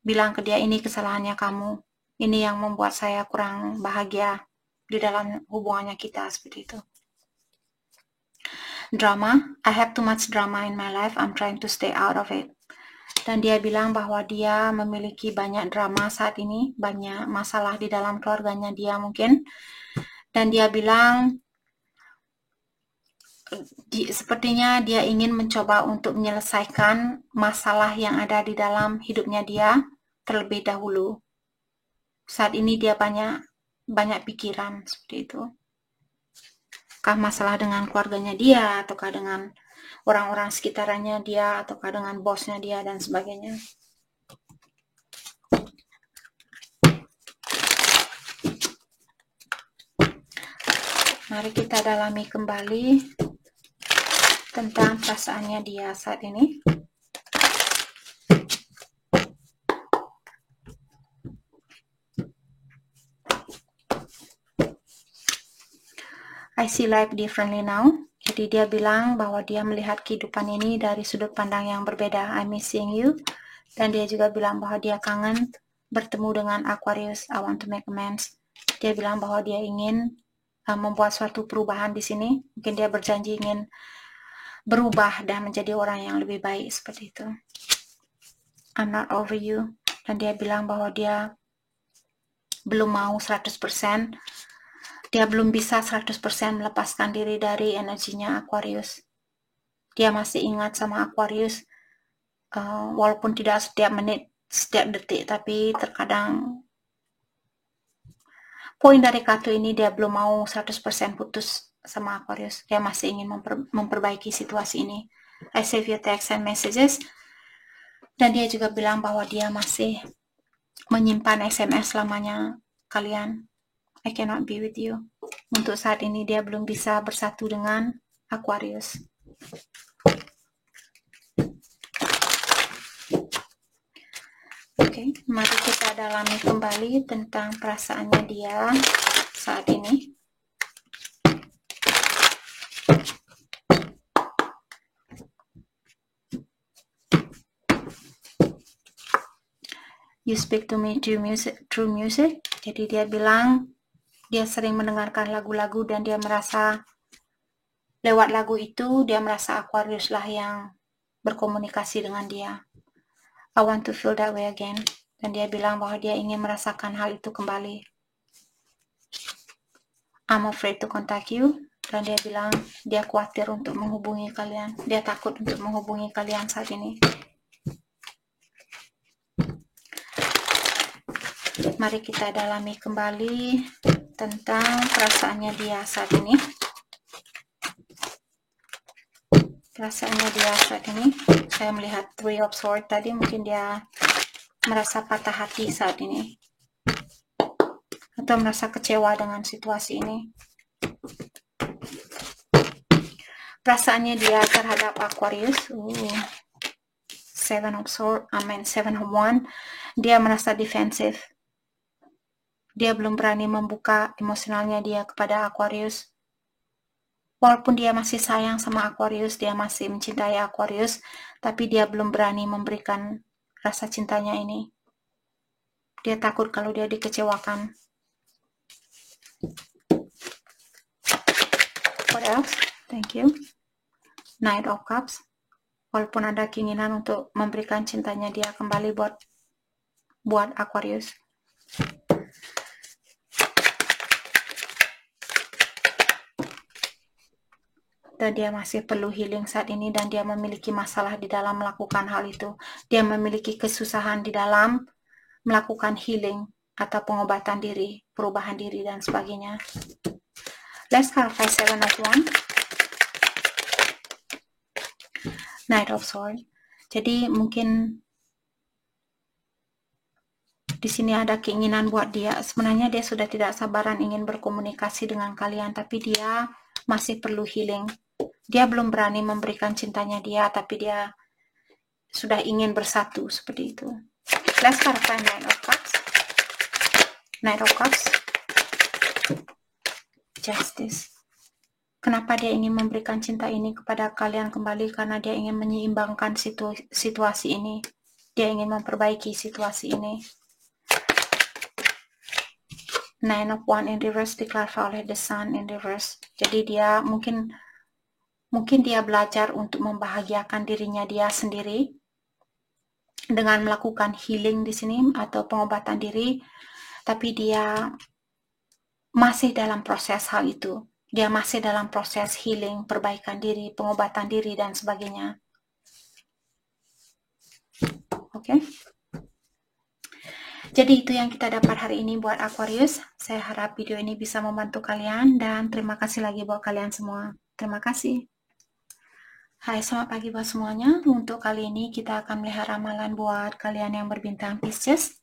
bilang ke dia, ini kesalahannya kamu, ini yang membuat saya kurang bahagia di dalam hubungannya kita, seperti itu. Drama, I have too much drama in my life, I'm trying to stay out of it. Dan dia bilang bahwa dia memiliki banyak drama saat ini, banyak masalah di dalam keluarganya dia mungkin. Dan dia bilang, sepertinya dia ingin mencoba untuk menyelesaikan masalah yang ada di dalam hidupnya dia terlebih dahulu. Saat ini dia banyak pikiran seperti itu. Kah masalah dengan keluarganya dia, ataukah dengan orang-orang sekitarnya dia, ataukah dengan bosnya dia, dan sebagainya. Mari kita dalami kembali tentang perasaannya dia saat ini. I see life differently now. Jadi dia bilang bahwa dia melihat kehidupan ini dari sudut pandang yang berbeda. I'm missing you. Dan dia juga bilang bahwa dia kangen bertemu dengan Aquarius. I want to make amends. Dia bilang bahwa dia ingin membuat suatu perubahan di sini. Mungkin dia berjanji ingin berubah dan menjadi orang yang lebih baik, seperti itu. I'm not over you. Dan dia bilang bahwa dia belum mau 100%. Dia belum bisa 100% melepaskan diri dari energinya Aquarius. Dia masih ingat sama Aquarius, walaupun tidak setiap menit, setiap detik, tapi terkadang poin dari kartu ini dia belum mau 100% putus sama Aquarius. Dia masih ingin memperbaiki situasi ini. I save your text and messages. Dan dia juga bilang bahwa dia masih menyimpan SMS lamanya kalian. I cannot be with you. Untuk saat ini dia belum bisa bersatu dengan Aquarius. Oke, mari kita dalami kembali tentang perasaannya dia saat ini. You speak to me through music. Jadi dia bilang dia sering mendengarkan lagu-lagu dan dia merasa lewat lagu itu dia merasa Aquarius lah yang berkomunikasi dengan dia. I want to feel that way again. Dan dia bilang bahwa dia ingin merasakan hal itu kembali. I'm afraid to contact you. Dan dia bilang dia khawatir untuk menghubungi kalian. Dia takut untuk menghubungi kalian saat ini. Mari kita dalami kembali tentang perasaannya dia saat ini. Perasaannya dia saat ini. Saya melihat Three of Swords tadi, mungkin dia merasa patah hati saat ini. Atau merasa kecewa dengan situasi ini. Perasaannya dia terhadap Aquarius. Seven of Wands. Dia merasa defensif. Dia belum berani membuka emosionalnya dia kepada Aquarius. Walaupun dia masih sayang sama Aquarius, dia masih mencintai Aquarius, tapi dia belum berani memberikan rasa cintanya ini. Dia takut kalau dia dikecewakan. What else? Thank you. Knight of Cups. Walaupun ada keinginan untuk memberikan cintanya dia kembali buat Aquarius. Dan dia masih perlu healing saat ini dan dia memiliki masalah di dalam melakukan hal itu. Dia memiliki kesusahan di dalam melakukan healing atau pengobatan diri, perubahan diri dan sebagainya. Let's clarify Seven of Wands. Knight of Swords. Jadi mungkin di sini ada keinginan buat dia. Sebenarnya dia sudah tidak sabaran ingin berkomunikasi dengan kalian, tapi dia masih perlu healing. Dia belum berani memberikan cintanya dia, tapi dia sudah ingin bersatu seperti itu. Let's clarify Knight of Cups. Knight of Cups. Justice. Kenapa dia ingin memberikan cinta ini kepada kalian kembali? Karena dia ingin menyeimbangkan situasi ini. Dia ingin memperbaiki situasi ini. Nine of Wands in reverse diklarify oleh the Sun in reverse. Jadi dia mungkin dia belajar untuk membahagiakan dirinya dia sendiri dengan melakukan healing di sini atau pengobatan diri, tapi dia masih dalam proses hal itu. Dia masih dalam proses healing, perbaikan diri, pengobatan diri dan sebagainya. Oke. Jadi itu yang kita dapat hari ini buat Aquarius. Saya harap video ini bisa membantu kalian dan terima kasih lagi buat kalian semua. Terima kasih. Hai, selamat pagi buat semuanya. Untuk kali ini kita akan melihat ramalan buat kalian yang berbintang Pisces.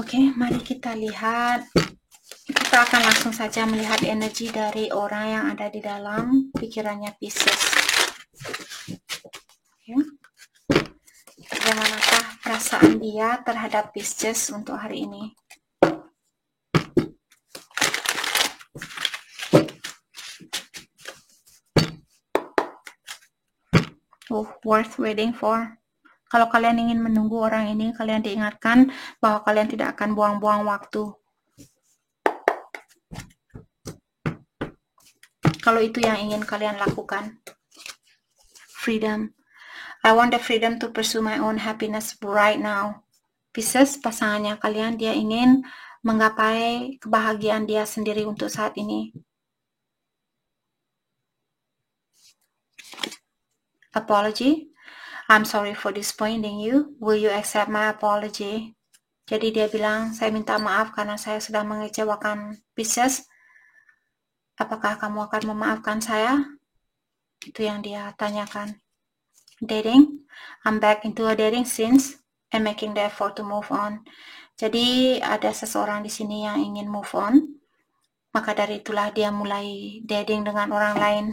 Oke, mari kita lihat. Kita akan langsung saja melihat energi dari orang yang ada di dalam pikirannya Pisces. Oke. Bagaimanakah perasaan dia terhadap Pisces untuk hari ini? Worth waiting for. Kalau kalian ingin menunggu orang ini, kalian diingatkan bahwa kalian tidak akan buang-buang waktu. Kalau itu yang ingin kalian lakukan. Freedom. I want the freedom to pursue my own happiness right now. Pisces, pasangannya kalian, dia ingin menggapai kebahagiaan dia sendiri untuk saat ini. Apology. I'm sorry for disappointing you. Will you accept my apology? Jadi dia bilang, saya minta maaf karena saya sudah mengecewakan Pisces. Apakah kamu akan memaafkan saya? Itu yang dia tanyakan. dating. I'm back into a dating since and making the effort to move on. Jadi ada seseorang di sini yang ingin move on, maka dari itulah dia mulai dating dengan orang lain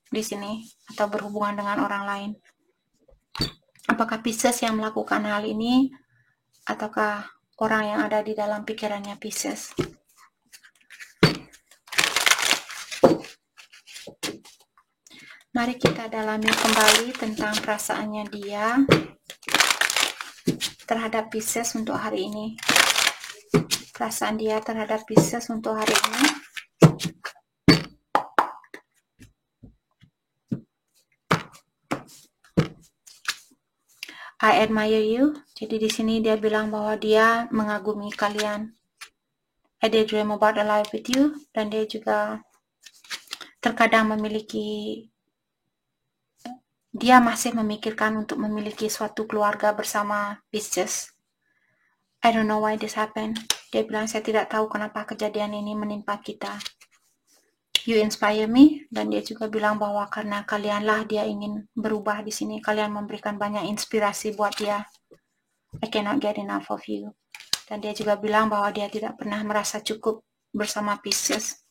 di sini atau berhubungan dengan orang lain. Apakah Pisces yang melakukan hal ini ataukah orang yang ada di dalam pikirannya Pisces? Mari kita dalami kembali tentang perasaannya dia terhadap Pisces untuk hari ini. Perasaan dia terhadap Pisces untuk hari ini. I admire you. Jadi di sini dia bilang bahwa dia mengagumi kalian. I daydream about a life with you. Dan dia juga terkadang dia masih memikirkan untuk memiliki suatu keluarga bersama Pisces. I don't know why this happened. Dia bilang, saya tidak tahu kenapa kejadian ini menimpa kita. You inspire me. Dan dia juga bilang bahwa karena kalianlah dia ingin berubah di sini. Kalian memberikan banyak inspirasi buat dia. I cannot get enough of you. Dan dia juga bilang bahwa dia tidak pernah merasa cukup bersama Pisces.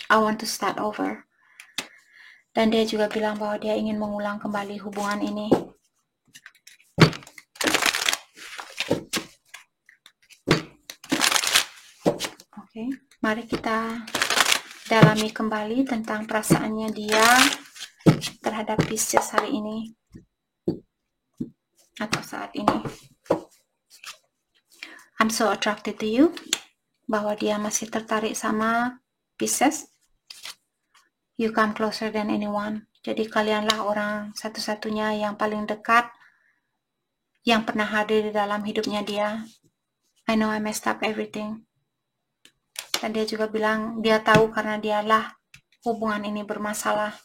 I want to start over. Dan dia juga bilang bahwa dia ingin mengulang kembali hubungan ini. Oke, mari kita dalami kembali tentang perasaannya dia terhadap Pisces hari ini atau saat ini. I'm so attracted to you. Bahwa dia masih tertarik sama Pisces. You come closer than anyone. Jadi kalianlah orang satu-satunya yang paling dekat yang pernah hadir di dalam hidupnya dia. I know I messed up everything. Dan dia juga bilang dia tahu karena dialah hubungan ini bermasalah.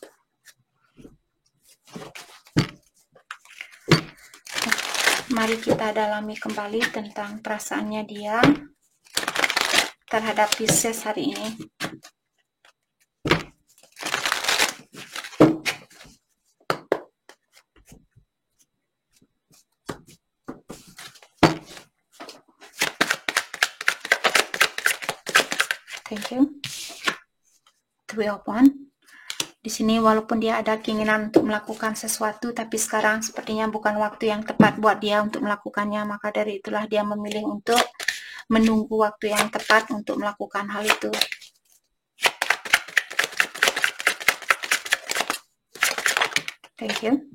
Mari kita dalami kembali tentang perasaannya dia terhadap Pisces hari ini. Thank you. 3 of Wands. Di sini walaupun dia ada keinginan untuk melakukan sesuatu, tapi sekarang sepertinya bukan waktu yang tepat buat dia untuk melakukannya. Maka dari itulah dia memilih untuk menunggu waktu yang tepat untuk melakukan hal itu. Thank you.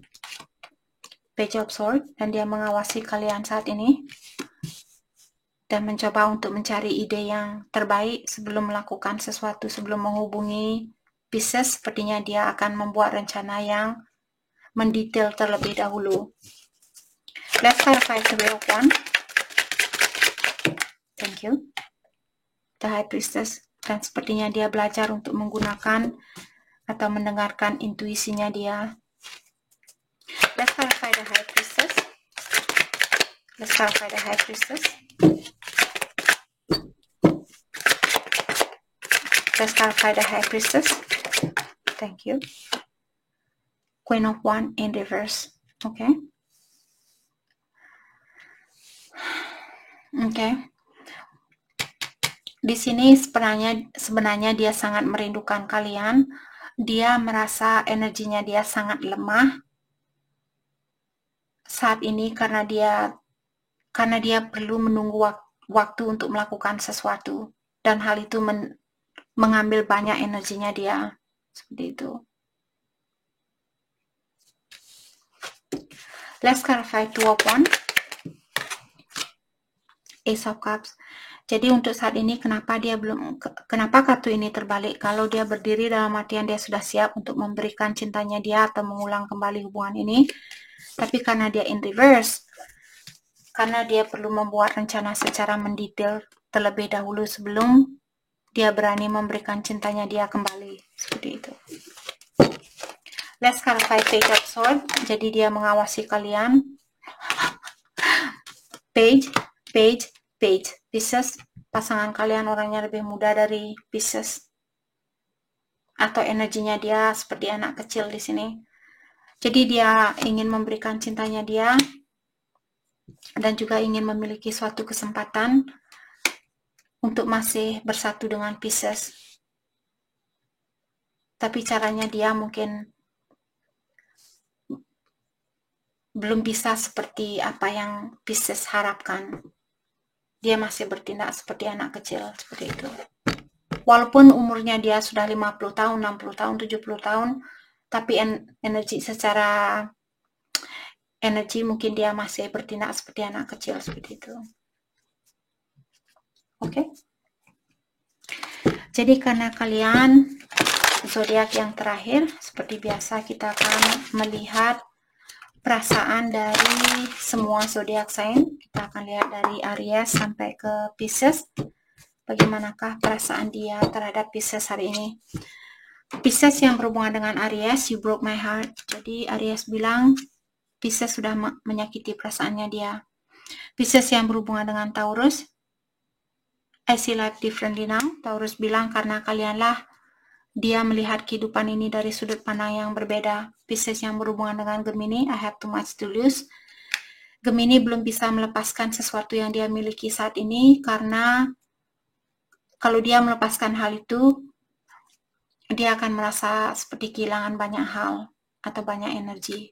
Page of Swords. Dan dia mengawasi kalian saat ini. Dan mencoba untuk mencari ide yang terbaik sebelum melakukan sesuatu, sebelum menghubungi Pisces. Sepertinya dia akan membuat rencana yang mendetail terlebih dahulu. Let's clarify the Wheel of Wands. Thank you. The High Priestess. Dan sepertinya dia belajar untuk menggunakan atau mendengarkan intuisinya dia. Let's clarify the High Priestess. Let's clarify the High Priestess. Let's clarify the High Priestess. Thank you. Queen of Wands in reverse. Okay. Okay. Di sini sebenarnya dia sangat merindukan kalian. Dia merasa energinya dia sangat lemah saat ini karena dia perlu menunggu waktu untuk melakukan sesuatu, dan hal itu mengambil banyak energinya dia. Seperti itu. Let's clarify Two of Wands. Ace of Cups. Jadi untuk saat ini kenapa kartu ini terbalik? Kalau dia berdiri dalam artian dia sudah siap untuk memberikan cintanya dia atau mengulang kembali hubungan ini. Tapi karena dia in reverse, karena dia perlu membuat rencana secara mendetail terlebih dahulu sebelum dia berani memberikan cintanya dia kembali. Seperti itu. Let's clarify Page of Swords. Jadi dia mengawasi kalian. Page. Pisces. Pasangan kalian orangnya lebih muda dari Pisces. Atau energinya dia seperti anak kecil di sini. Jadi dia ingin memberikan cintanya dia dan juga ingin memiliki suatu kesempatan untuk masih bersatu dengan Pisces. Tapi caranya dia mungkin belum bisa seperti apa yang Pisces harapkan. Dia masih bertindak seperti anak kecil, seperti itu. Walaupun umurnya dia sudah 50 tahun, 60 tahun, 70 tahun, tapi energi mungkin dia masih bertindak seperti anak kecil, seperti itu. Oke? Jadi karena kalian zodiak yang terakhir, seperti biasa kita akan melihat perasaan dari semua zodiak sign. Kita akan lihat dari Aries sampai ke Pisces. Bagaimanakah perasaan dia terhadap Pisces hari ini? Pisces yang berhubungan dengan Aries, you broke my heart. Jadi Aries bilang Pisces sudah menyakiti perasaannya dia. Pisces yang berhubungan dengan Taurus, I see life differently now. Taurus bilang karena kalianlah dia melihat kehidupan ini dari sudut pandang yang berbeda. Pisces yang berhubungan dengan Gemini, I have too much to lose. Gemini belum bisa melepaskan sesuatu yang dia miliki saat ini karena kalau dia melepaskan hal itu, dia akan merasa seperti kehilangan banyak hal atau banyak energi.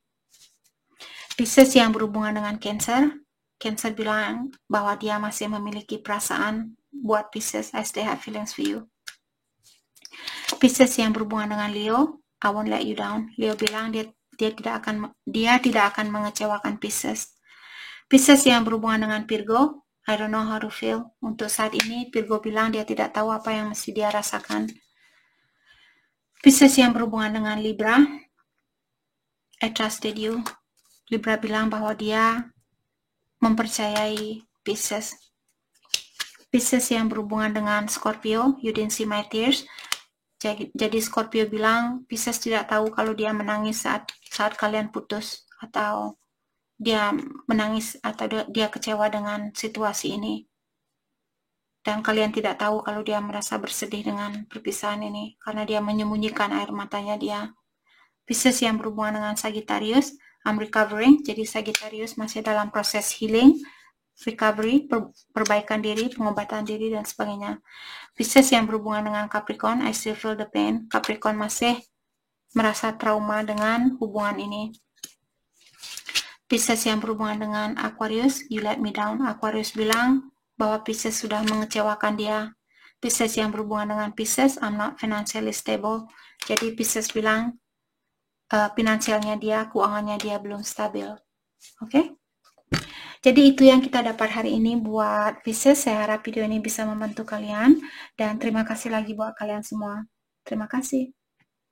Pisces yang berhubungan dengan Cancer, Cancer bilang bahwa dia masih memiliki perasaan buat Pisces, I still have feelings for you. Pisces yang berhubungan dengan Leo, I won't let you down. Leo bilang dia tidak akan mengecewakan Pisces. Pisces yang berhubungan dengan Virgo, I don't know how to feel. Untuk saat ini, Virgo bilang dia tidak tahu apa yang mesti dia rasakan. Pisces yang berhubungan dengan Libra, I trusted you. Libra bilang bahwa dia mempercayai Pisces. Pisces yang berhubungan dengan Scorpio, you didn't see my tears. Jadi Scorpio bilang Pisces tidak tahu kalau dia menangis saat kalian putus, atau dia menangis atau dia kecewa dengan situasi ini. Dan kalian tidak tahu kalau dia merasa bersedih dengan perpisahan ini karena dia menyembunyikan air matanya dia. Pisces yang berhubungan dengan Sagittarius, I'm recovering. Jadi Sagittarius masih dalam proses healing, recovery, perbaikan diri, pengobatan diri, dan sebagainya. Pisces yang berhubungan dengan Capricorn, I still feel the pain. Capricorn masih merasa trauma dengan hubungan ini. Pisces yang berhubungan dengan Aquarius, you let me down. Aquarius bilang bahwa Pisces sudah mengecewakan dia. Pisces yang berhubungan dengan Pisces, I'm not financially stable. Jadi Pisces bilang finansialnya dia, keuangannya dia belum stabil. Oke? Jadi itu yang kita dapat hari ini buat Pisces. Saya harap video ini bisa membantu kalian. Dan terima kasih lagi buat kalian semua. Terima kasih.